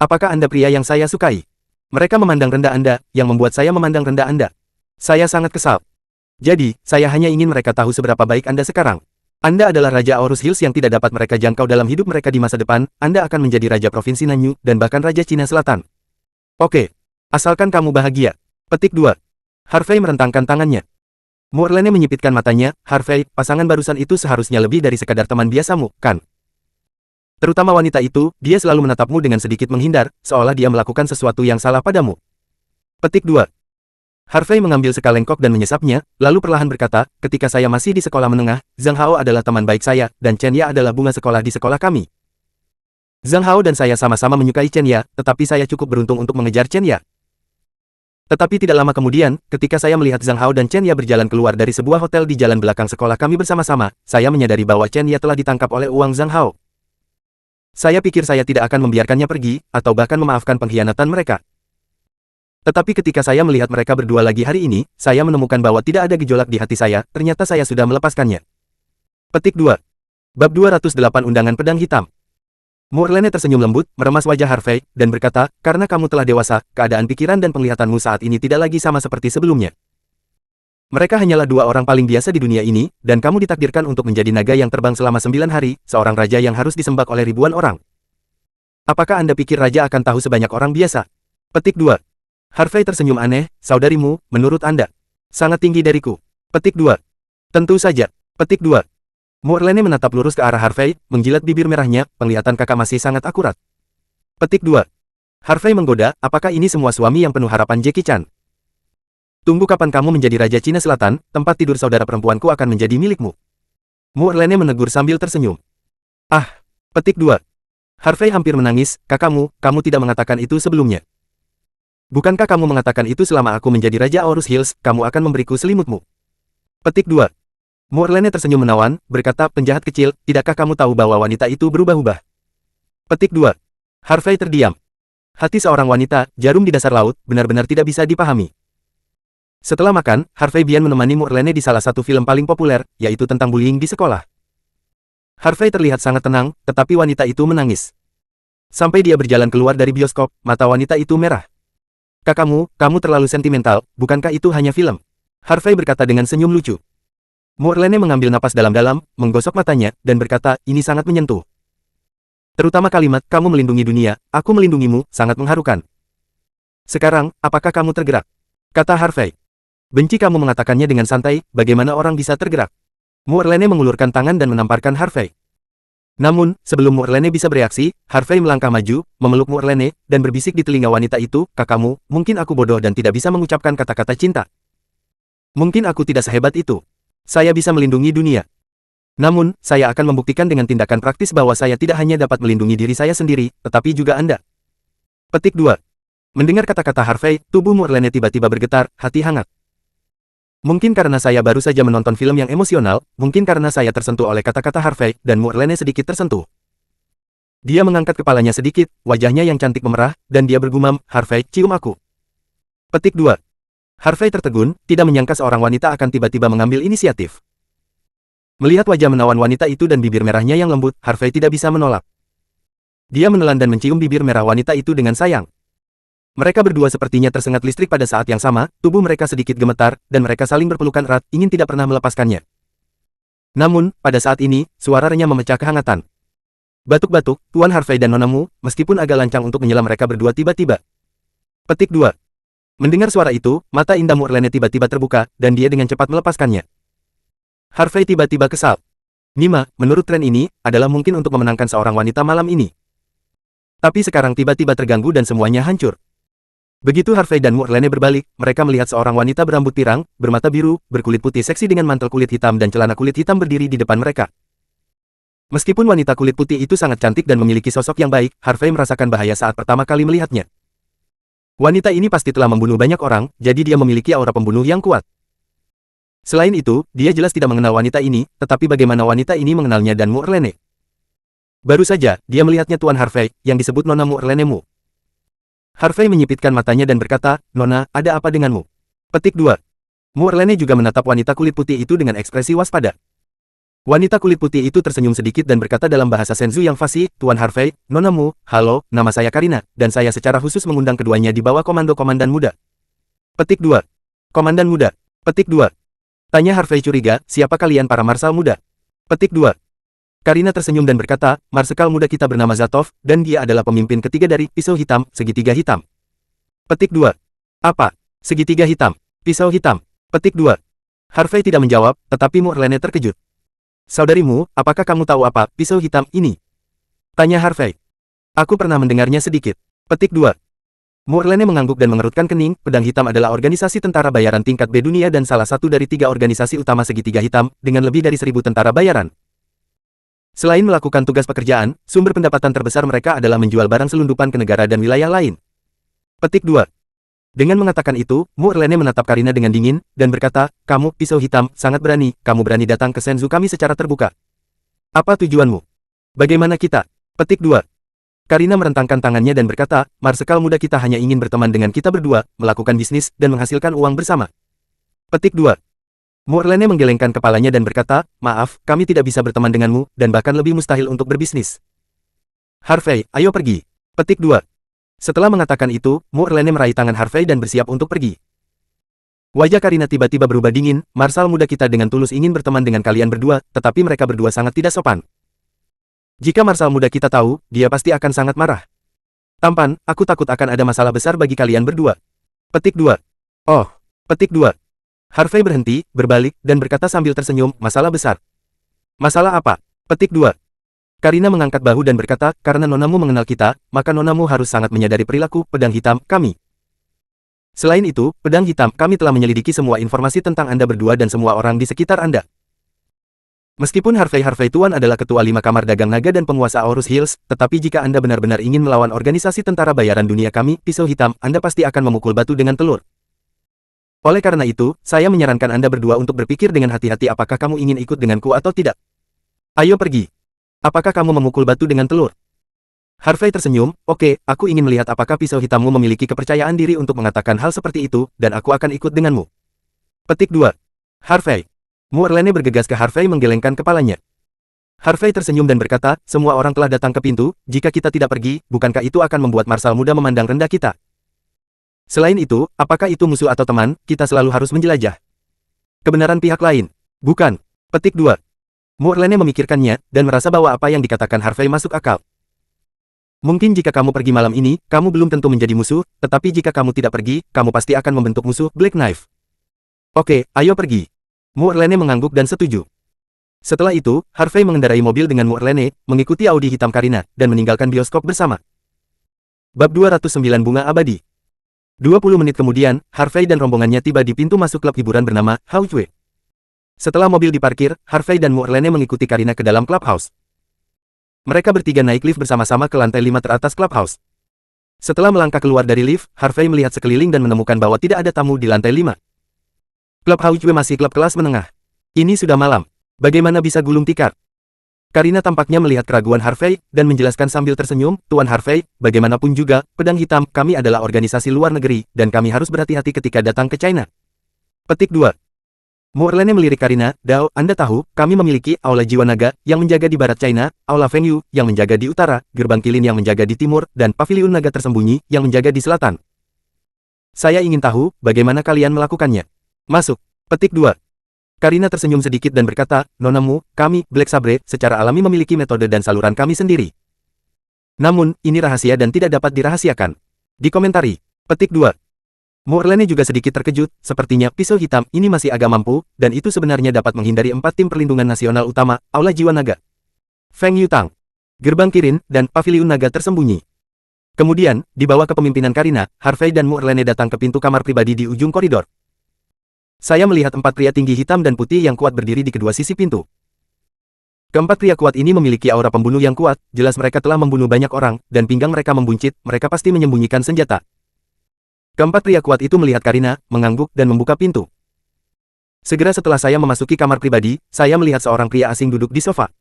Apakah Anda pria yang saya sukai? Mereka memandang rendah Anda, yang membuat saya memandang rendah Anda. Saya sangat kesal. Jadi, saya hanya ingin mereka tahu seberapa baik Anda sekarang. Anda adalah Raja Aorus Hills yang tidak dapat mereka jangkau dalam hidup mereka di masa depan, Anda akan menjadi Raja Provinsi Nanyu, dan bahkan Raja Cina Selatan. Oke. Asalkan kamu bahagia. Petik 2. Harvey merentangkan tangannya. Morlane menyipitkan matanya, Harvey, pasangan barusan itu seharusnya lebih dari sekadar teman biasamu, kan? Terutama wanita itu, dia selalu menatapmu dengan sedikit menghindar, seolah dia melakukan sesuatu yang salah padamu. Petik 2. Harvey mengambil sekalengkok dan menyesapnya, lalu perlahan berkata, ketika saya masih di sekolah menengah, Zhang Hao adalah teman baik saya, dan Chen Ya adalah bunga sekolah di sekolah kami. Zhang Hao dan saya sama-sama menyukai Chen Ya, tetapi saya cukup beruntung untuk mengejar Chen Ya. Tetapi tidak lama kemudian, ketika saya melihat Zhang Hao dan Chen Ya berjalan keluar dari sebuah hotel di jalan belakang sekolah kami bersama-sama, saya menyadari bahwa Chen Ya telah ditangkap oleh uang Zhang Hao. Saya pikir saya tidak akan membiarkannya pergi, atau bahkan memaafkan pengkhianatan mereka. Tetapi ketika saya melihat mereka berdua lagi hari ini, saya menemukan bahwa tidak ada gejolak di hati saya, ternyata saya sudah melepaskannya. Petik 2. Bab 208 Undangan Pedang Hitam. Morlane tersenyum lembut, meremas wajah Harvey, dan berkata, karena kamu telah dewasa, keadaan pikiran dan penglihatanmu saat ini tidak lagi sama seperti sebelumnya. Mereka hanyalah dua orang paling biasa di dunia ini, dan kamu ditakdirkan untuk menjadi naga yang terbang selama 9 hari, seorang raja yang harus disembah oleh ribuan orang. Apakah Anda pikir raja akan tahu sebanyak orang biasa? Petik 2. Harvey tersenyum aneh, saudarimu, menurut Anda, sangat tinggi dariku. Petik 2. Tentu saja. Petik 2. Morlane menatap lurus ke arah Harvey, menjilat bibir merahnya, penglihatan kakak masih sangat akurat. Petik 2. Harvey menggoda, apakah ini semua suami yang penuh harapan Jackie Chan? Tunggu kapan kamu menjadi Raja Cina Selatan, tempat tidur saudara perempuanku akan menjadi milikmu. Morlane menegur sambil tersenyum. Ah, petik 2. Harvey hampir menangis, kakakmu, kamu tidak mengatakan itu sebelumnya. Bukankah kamu mengatakan itu selama aku menjadi Raja Aorus Hills, kamu akan memberiku selimutmu? Petik 2. Morlane tersenyum menawan, berkata, penjahat kecil, tidakkah kamu tahu bahwa wanita itu berubah-ubah? Petik 2. Harvey terdiam. Hati seorang wanita, jarum di dasar laut, benar-benar tidak bisa dipahami. Setelah makan, Harvey Bian menemani Morlane di salah satu film paling populer, yaitu tentang bullying di sekolah. Harvey terlihat sangat tenang, tetapi wanita itu menangis. Sampai dia berjalan keluar dari bioskop, mata wanita itu merah. Kakakmu, kamu terlalu sentimental, bukankah itu hanya film? Harvey berkata dengan senyum lucu. Morlane mengambil napas dalam-dalam, menggosok matanya, dan berkata, ini sangat menyentuh. Terutama kalimat, kamu melindungi dunia, aku melindungimu, sangat mengharukan. Sekarang, apakah kamu tergerak? Kata Harvey. Benci kamu mengatakannya dengan santai, bagaimana orang bisa tergerak? Morlane mengulurkan tangan dan menamparkan Harvey. Namun, sebelum Morlane bisa bereaksi, Harvey melangkah maju, memeluk Morlane, dan berbisik di telinga wanita itu, kakakmu, mungkin aku bodoh dan tidak bisa mengucapkan kata-kata cinta. Mungkin aku tidak sehebat itu. Saya bisa melindungi dunia. Namun, saya akan membuktikan dengan tindakan praktis bahwa saya tidak hanya dapat melindungi diri saya sendiri, tetapi juga Anda. Petik 2. Mendengar kata-kata Harvey, tubuh Morlane tiba-tiba bergetar, hati hangat. Mungkin karena saya baru saja menonton film yang emosional, mungkin karena saya tersentuh oleh kata-kata Harvey, dan Morlane sedikit tersentuh. Dia mengangkat kepalanya sedikit, wajahnya yang cantik memerah, dan dia bergumam, Harvey, cium aku. Petik 2. Harvey tertegun, tidak menyangka seorang wanita akan tiba-tiba mengambil inisiatif. Melihat wajah menawan wanita itu dan bibir merahnya yang lembut, Harvey tidak bisa menolak. Dia menelan dan mencium bibir merah wanita itu dengan sayang. Mereka berdua sepertinya tersengat listrik pada saat yang sama, tubuh mereka sedikit gemetar, dan mereka saling berpelukan erat, ingin tidak pernah melepaskannya. Namun, pada saat ini, suara renyah memecah kehangatan. Batuk-batuk, Tuan Harvey dan nonamu, meskipun agak lancang untuk menyela mereka berdua tiba-tiba. Petik 2. Mendengar suara itu, mata indah Morlane tiba-tiba terbuka, dan dia dengan cepat melepaskannya. Harvey tiba-tiba kesal. Nima, menurut tren ini, adalah mungkin untuk memenangkan seorang wanita malam ini. Tapi sekarang tiba-tiba terganggu dan semuanya hancur. Begitu Harvey dan Morlane berbalik, mereka melihat seorang wanita berambut pirang, bermata biru, berkulit putih seksi dengan mantel kulit hitam dan celana kulit hitam berdiri di depan mereka. Meskipun wanita kulit putih itu sangat cantik dan memiliki sosok yang baik, Harvey merasakan bahaya saat pertama kali melihatnya. Wanita ini pasti telah membunuh banyak orang, jadi dia memiliki aura pembunuh yang kuat. Selain itu, dia jelas tidak mengenal wanita ini, tetapi bagaimana wanita ini mengenalnya dan Morlane. Baru saja, dia melihatnya Tuan Harvey, yang disebut Nona Morlanemu. Harvey menyipitkan matanya dan berkata, Nona, ada apa denganmu? Petik 2. Morlane juga menatap wanita kulit putih itu dengan ekspresi waspada. Wanita kulit putih itu tersenyum sedikit dan berkata dalam bahasa Senzu yang fasih, Tuan Harvey, Nonamu, halo, nama saya Karina, dan saya secara khusus mengundang keduanya di bawah komando Komandan Muda. Petik 2. Komandan Muda. Petik 2. Tanya Harvey curiga, siapa kalian para Marsal Muda? Petik 2. Karina tersenyum dan berkata, Marsekal muda kita bernama Zatov, dan dia adalah pemimpin ketiga dari Pisau Hitam, Segitiga Hitam. Petik 2. Apa? Segitiga Hitam. Pisau Hitam. Petik 2. Harvey tidak menjawab, tetapi Muirlane terkejut. Saudarimu, apakah kamu tahu apa pisau hitam ini? Tanya Harvey. Aku pernah mendengarnya sedikit. Petik 2. Muirlane mengangguk dan mengerutkan kening, pedang hitam adalah organisasi tentara bayaran tingkat B dunia dan salah satu dari 3 organisasi utama segitiga hitam, dengan lebih dari 1.000 tentara bayaran. Selain melakukan tugas pekerjaan, sumber pendapatan terbesar mereka adalah menjual barang selundupan ke negara dan wilayah lain. Petik 2. Dengan mengatakan itu, Muirlane menatap Karina dengan dingin, dan berkata, kamu, pisau hitam, sangat berani, kamu berani datang ke Senzu kami secara terbuka. Apa tujuanmu? Bagaimana kita? Petik 2. Karina merentangkan tangannya dan berkata, Marsekal muda kita hanya ingin berteman dengan kita berdua, melakukan bisnis, dan menghasilkan uang bersama. Petik 2. Muirlane menggelengkan kepalanya dan berkata, maaf, kami tidak bisa berteman denganmu, dan bahkan lebih mustahil untuk berbisnis. Harvey, ayo pergi. Petik 2. Setelah mengatakan itu, Muirlane meraih tangan Harvey dan bersiap untuk pergi. Wajah Karina tiba-tiba berubah dingin, Marsal muda kita dengan tulus ingin berteman dengan kalian berdua, tetapi mereka berdua sangat tidak sopan. Jika Marsal muda kita tahu, dia pasti akan sangat marah. Tampan, aku takut akan ada masalah besar bagi kalian berdua. Petik 2. Oh, petik 2. Harvey berhenti, berbalik, dan berkata sambil tersenyum, masalah besar. Masalah apa? Petik 2. Karina mengangkat bahu dan berkata, karena Nonamu mengenal kita, maka Nonamu harus sangat menyadari perilaku pedang hitam kami. Selain itu, pedang hitam kami telah menyelidiki semua informasi tentang Anda berdua dan semua orang di sekitar Anda. Meskipun Harvey Tuan adalah ketua 5 kamar dagang naga dan penguasa Aurus Hills, tetapi jika Anda benar-benar ingin melawan organisasi tentara bayaran dunia kami, pisau hitam, Anda pasti akan memukul batu dengan telur. Oleh karena itu, saya menyarankan Anda berdua untuk berpikir dengan hati-hati apakah kamu ingin ikut denganku atau tidak. Ayo pergi. Apakah kamu memukul batu dengan telur? Harvey tersenyum, oke, aku ingin melihat apakah pisau hitammu memiliki kepercayaan diri untuk mengatakan hal seperti itu, dan aku akan ikut denganmu. Petik 2. Harvey. Muirlane bergegas ke Harvey menggelengkan kepalanya. Harvey tersenyum dan berkata, semua orang telah datang ke pintu, jika kita tidak pergi, bukankah itu akan membuat Marsal muda memandang rendah kita? Selain itu, apakah itu musuh atau teman, kita selalu harus menjelajah. Kebenaran pihak lain. Bukan. Petik 2. Muirlane memikirkannya, dan merasa bahwa apa yang dikatakan Harvey masuk akal. Mungkin jika kamu pergi malam ini, kamu belum tentu menjadi musuh, tetapi jika kamu tidak pergi, kamu pasti akan membentuk musuh Black Knife. Oke, ayo pergi. Muirlane mengangguk dan setuju. Setelah itu, Harvey mengendarai mobil dengan Muirlane, mengikuti Audi hitam Karina, dan meninggalkan bioskop bersama. Bab 209 Bunga Abadi. 20 menit kemudian, Harvey dan rombongannya tiba di pintu masuk klub hiburan bernama Hauchwe. Setelah mobil diparkir, Harvey dan Muirlane mengikuti Karina ke dalam clubhouse. Mereka bertiga naik lift bersama-sama ke lantai 5 teratas clubhouse. Setelah melangkah keluar dari lift, Harvey melihat sekeliling dan menemukan bahwa tidak ada tamu di lantai 5. Clubhouse masih klub kelas menengah. Ini sudah malam. Bagaimana bisa gulung tikar? Karina tampaknya melihat keraguan Harvey, dan menjelaskan sambil tersenyum, Tuan Harvey, bagaimanapun juga, pedang hitam, kami adalah organisasi luar negeri, dan kami harus berhati-hati ketika datang ke China. Petik 2. Muirlane melirik Karina, Dao, Anda tahu, kami memiliki Aula Jiwa Naga, yang menjaga di barat China, Aula Feng Yu, yang menjaga di utara, Gerbang Kilin yang menjaga di timur, dan Paviliun Naga Tersembunyi, yang menjaga di selatan. Saya ingin tahu, bagaimana kalian melakukannya. Masuk. Petik 2. Karina tersenyum sedikit dan berkata, Nonamu, kami, Black Sabre, secara alami memiliki metode dan saluran kami sendiri. Namun, ini rahasia dan tidak dapat dirahasiakan. Dikomentari. Petik 2. Muirlane juga sedikit terkejut, sepertinya pisau hitam ini masih agak mampu, dan itu sebenarnya dapat menghindari 4 tim perlindungan nasional utama, Aula Jiwa Naga, Feng Yutang, Gerbang Kirin, dan Paviliun Naga Tersembunyi. Kemudian, di bawah kepemimpinan Karina, Harvey dan Muirlane datang ke pintu kamar pribadi di ujung koridor. Saya melihat 4 pria tinggi hitam dan putih yang kuat berdiri di kedua sisi pintu. Keempat pria kuat ini memiliki aura pembunuh yang kuat, jelas mereka telah membunuh banyak orang, dan pinggang mereka membuncit, mereka pasti menyembunyikan senjata. Keempat pria kuat itu melihat Karina, mengangguk, dan membuka pintu. Segera setelah saya memasuki kamar pribadi, saya melihat seorang pria asing duduk di sofa.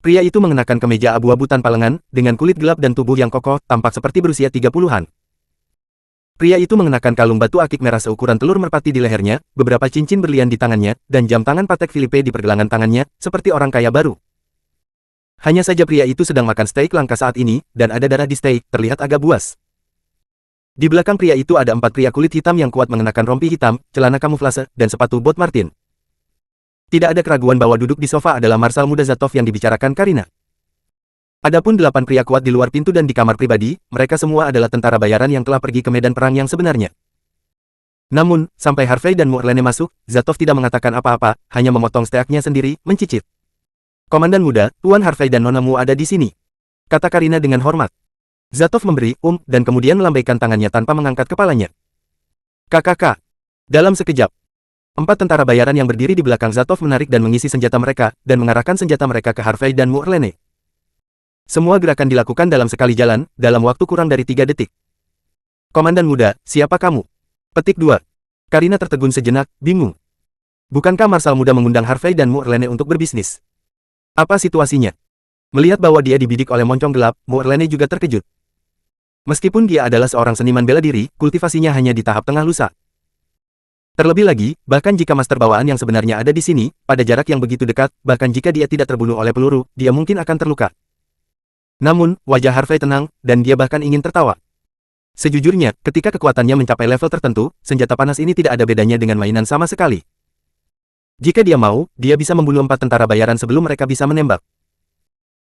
Pria itu mengenakan kemeja abu-abu tanpa lengan, dengan kulit gelap dan tubuh yang kokoh, tampak seperti berusia 30-an. Pria itu mengenakan kalung batu akik merah seukuran telur merpati di lehernya, beberapa cincin berlian di tangannya, dan jam tangan Patek Philippe di pergelangan tangannya, seperti orang kaya baru. Hanya saja pria itu sedang makan steak langka saat ini, dan ada darah di steak, terlihat agak buas. Di belakang pria itu ada 4 pria kulit hitam yang kuat mengenakan rompi hitam, celana kamuflase, dan sepatu bot Martin. Tidak ada keraguan bahwa duduk di sofa adalah Marsal muda Zatov yang dibicarakan Karina. Adapun 8 pria kuat di luar pintu dan di kamar pribadi, mereka semua adalah tentara bayaran yang telah pergi ke medan perang yang sebenarnya. Namun, sampai Harvey dan Moerlene masuk, Zatov tidak mengatakan apa-apa, hanya memotong steaknya sendiri, mencicit. Komandan muda, Tuan Harvey dan Nona Mu ada di sini, kata Karina dengan hormat. Zatov memberi, dan kemudian melambaikan tangannya tanpa mengangkat kepalanya. KKK. Dalam sekejap, 4 tentara bayaran yang berdiri di belakang Zatov menarik dan mengisi senjata mereka, dan mengarahkan senjata mereka ke Harvey dan Moerlene. Semua gerakan dilakukan dalam sekali jalan, dalam waktu kurang dari 3 detik. Komandan muda, siapa kamu? Petik 2. Karina tertegun sejenak, bingung. Bukankah Marsal muda mengundang Harvey dan Moerlene untuk berbisnis? Apa situasinya? Melihat bahwa dia dibidik oleh moncong gelap, Moerlene juga terkejut. Meskipun dia adalah seorang seniman bela diri, kultivasinya hanya di tahap tengah lusa. Terlebih lagi, bahkan jika master bawaan yang sebenarnya ada di sini, pada jarak yang begitu dekat, bahkan jika dia tidak terbunuh oleh peluru, dia mungkin akan terluka. Namun, wajah Harvey tenang, dan dia bahkan ingin tertawa. Sejujurnya, ketika kekuatannya mencapai level tertentu, senjata panas ini tidak ada bedanya dengan mainan sama sekali. Jika dia mau, dia bisa membunuh 4 tentara bayaran sebelum mereka bisa menembak.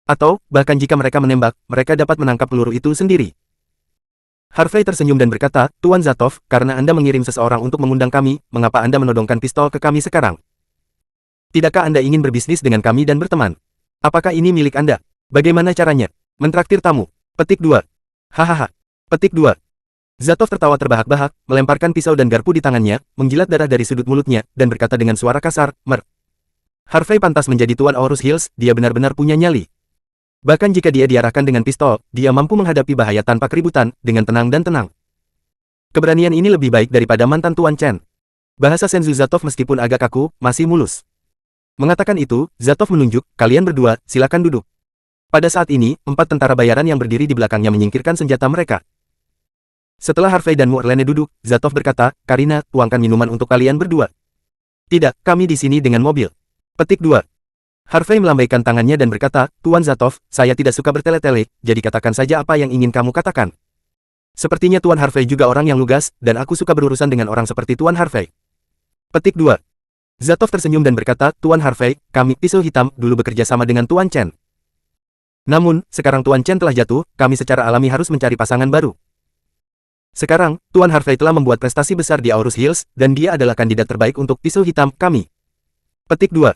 Atau, bahkan jika mereka menembak, mereka dapat menangkap peluru itu sendiri. Harvey tersenyum dan berkata, Tuan Zatov, karena Anda mengirim seseorang untuk mengundang kami, mengapa Anda menodongkan pistol ke kami sekarang? Tidakkah Anda ingin berbisnis dengan kami dan berteman? Apakah ini milik Anda? Bagaimana caranya? Mentraktir tamu. Petik 2. Hahaha. Petik 2. Zatov tertawa terbahak-bahak, melemparkan pisau dan garpu di tangannya, menjilat darah dari sudut mulutnya, dan berkata dengan suara kasar, Mer. Harvey pantas menjadi Tuan Aurus Hills, dia benar-benar punya nyali. Bahkan jika dia diarahkan dengan pistol, dia mampu menghadapi bahaya tanpa keributan, dengan tenang dan tenang. Keberanian ini lebih baik daripada mantan Tuan Chen. Bahasa Senzu Zatov meskipun agak kaku, masih mulus. Mengatakan itu, Zatov menunjuk, kalian berdua, silakan duduk. Pada saat ini, 4 tentara bayaran yang berdiri di belakangnya menyingkirkan senjata mereka. Setelah Harvey dan Moerlene duduk, Zatov berkata, Karina, tuangkan minuman untuk kalian berdua. Tidak, kami di sini dengan mobil. Petik 2. Harvey melambaikan tangannya dan berkata, Tuan Zatov, saya tidak suka bertele-tele, jadi katakan saja apa yang ingin kamu katakan. Sepertinya Tuan Harvey juga orang yang lugas, dan aku suka berurusan dengan orang seperti Tuan Harvey. Petik 2. Zatov tersenyum dan berkata, Tuan Harvey, kami, pisau hitam, dulu bekerja sama dengan Tuan Chen. Namun, sekarang Tuan Chen telah jatuh, kami secara alami harus mencari pasangan baru. Sekarang, Tuan Harvey telah membuat prestasi besar di Aurus Hills, dan dia adalah kandidat terbaik untuk pisau hitam kami. Petik 2.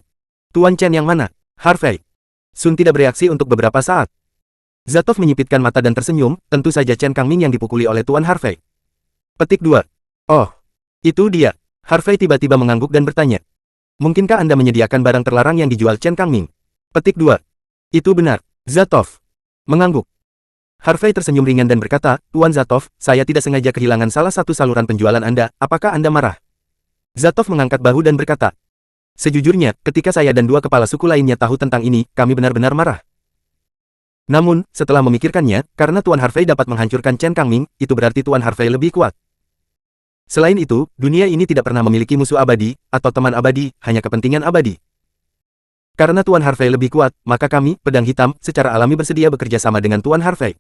Tuan Chen yang mana? Harvey. Sun tidak bereaksi untuk beberapa saat. Zatov menyipitkan mata dan tersenyum, tentu saja Chen Kangming yang dipukuli oleh Tuan Harvey. Petik 2. Oh, itu dia. Harvey tiba-tiba mengangguk dan bertanya. Mungkinkah Anda menyediakan barang terlarang yang dijual Chen Kangming? Petik 2. Itu benar. Zatov mengangguk. Harvey tersenyum ringan dan berkata, Tuan Zatov, saya tidak sengaja kehilangan salah satu saluran penjualan Anda, apakah Anda marah? Zatov mengangkat bahu dan berkata, sejujurnya, ketika saya dan 2 kepala suku lainnya tahu tentang ini, kami benar-benar marah. Namun, setelah memikirkannya, karena Tuan Harvey dapat menghancurkan Chen Kangming, itu berarti Tuan Harvey lebih kuat. Selain itu, dunia ini tidak pernah memiliki musuh abadi, atau teman abadi, hanya kepentingan abadi. Karena Tuan Harvey lebih kuat, maka kami, Pedang Hitam, secara alami bersedia bekerja sama dengan Tuan Harvey.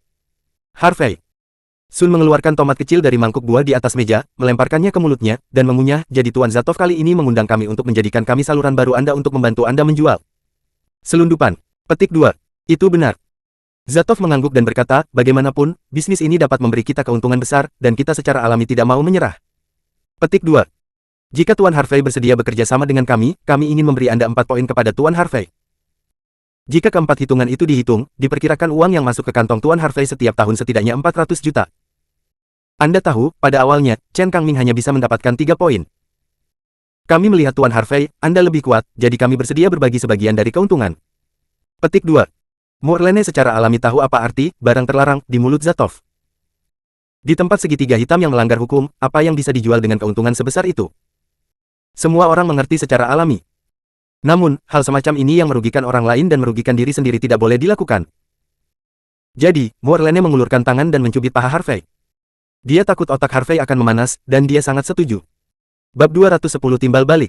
Harvey. Sun mengeluarkan tomat kecil dari mangkuk buah di atas meja, melemparkannya ke mulutnya, dan mengunyah, jadi Tuan Zatov kali ini mengundang kami untuk menjadikan kami saluran baru Anda untuk membantu Anda menjual. Selundupan. Petik 2. Itu benar. Zatov mengangguk dan berkata, bagaimanapun, bisnis ini dapat memberi kita keuntungan besar, dan kita secara alami tidak mau menyerah. Petik 2. Jika Tuan Harvey bersedia bekerja sama dengan kami ingin memberi Anda 4 poin kepada Tuan Harvey. Jika keempat hitungan itu dihitung, diperkirakan uang yang masuk ke kantong Tuan Harvey setiap tahun setidaknya 400 juta. Anda tahu, pada awalnya, Chen Kangming hanya bisa mendapatkan 3 poin. Kami melihat Tuan Harvey, Anda lebih kuat, jadi kami bersedia berbagi sebagian dari keuntungan. Petik 2. Moerlene secara alami tahu apa arti barang terlarang di mulut Zatov. Di tempat segitiga hitam yang melanggar hukum, apa yang bisa dijual dengan keuntungan sebesar itu? Semua orang mengerti secara alami. Namun, hal semacam ini yang merugikan orang lain dan merugikan diri sendiri tidak boleh dilakukan. Jadi, Moerlene mengulurkan tangan dan mencubit paha Harvey. Dia takut otak Harvey akan memanas, dan dia sangat setuju. Bab 210 Timbal Balik.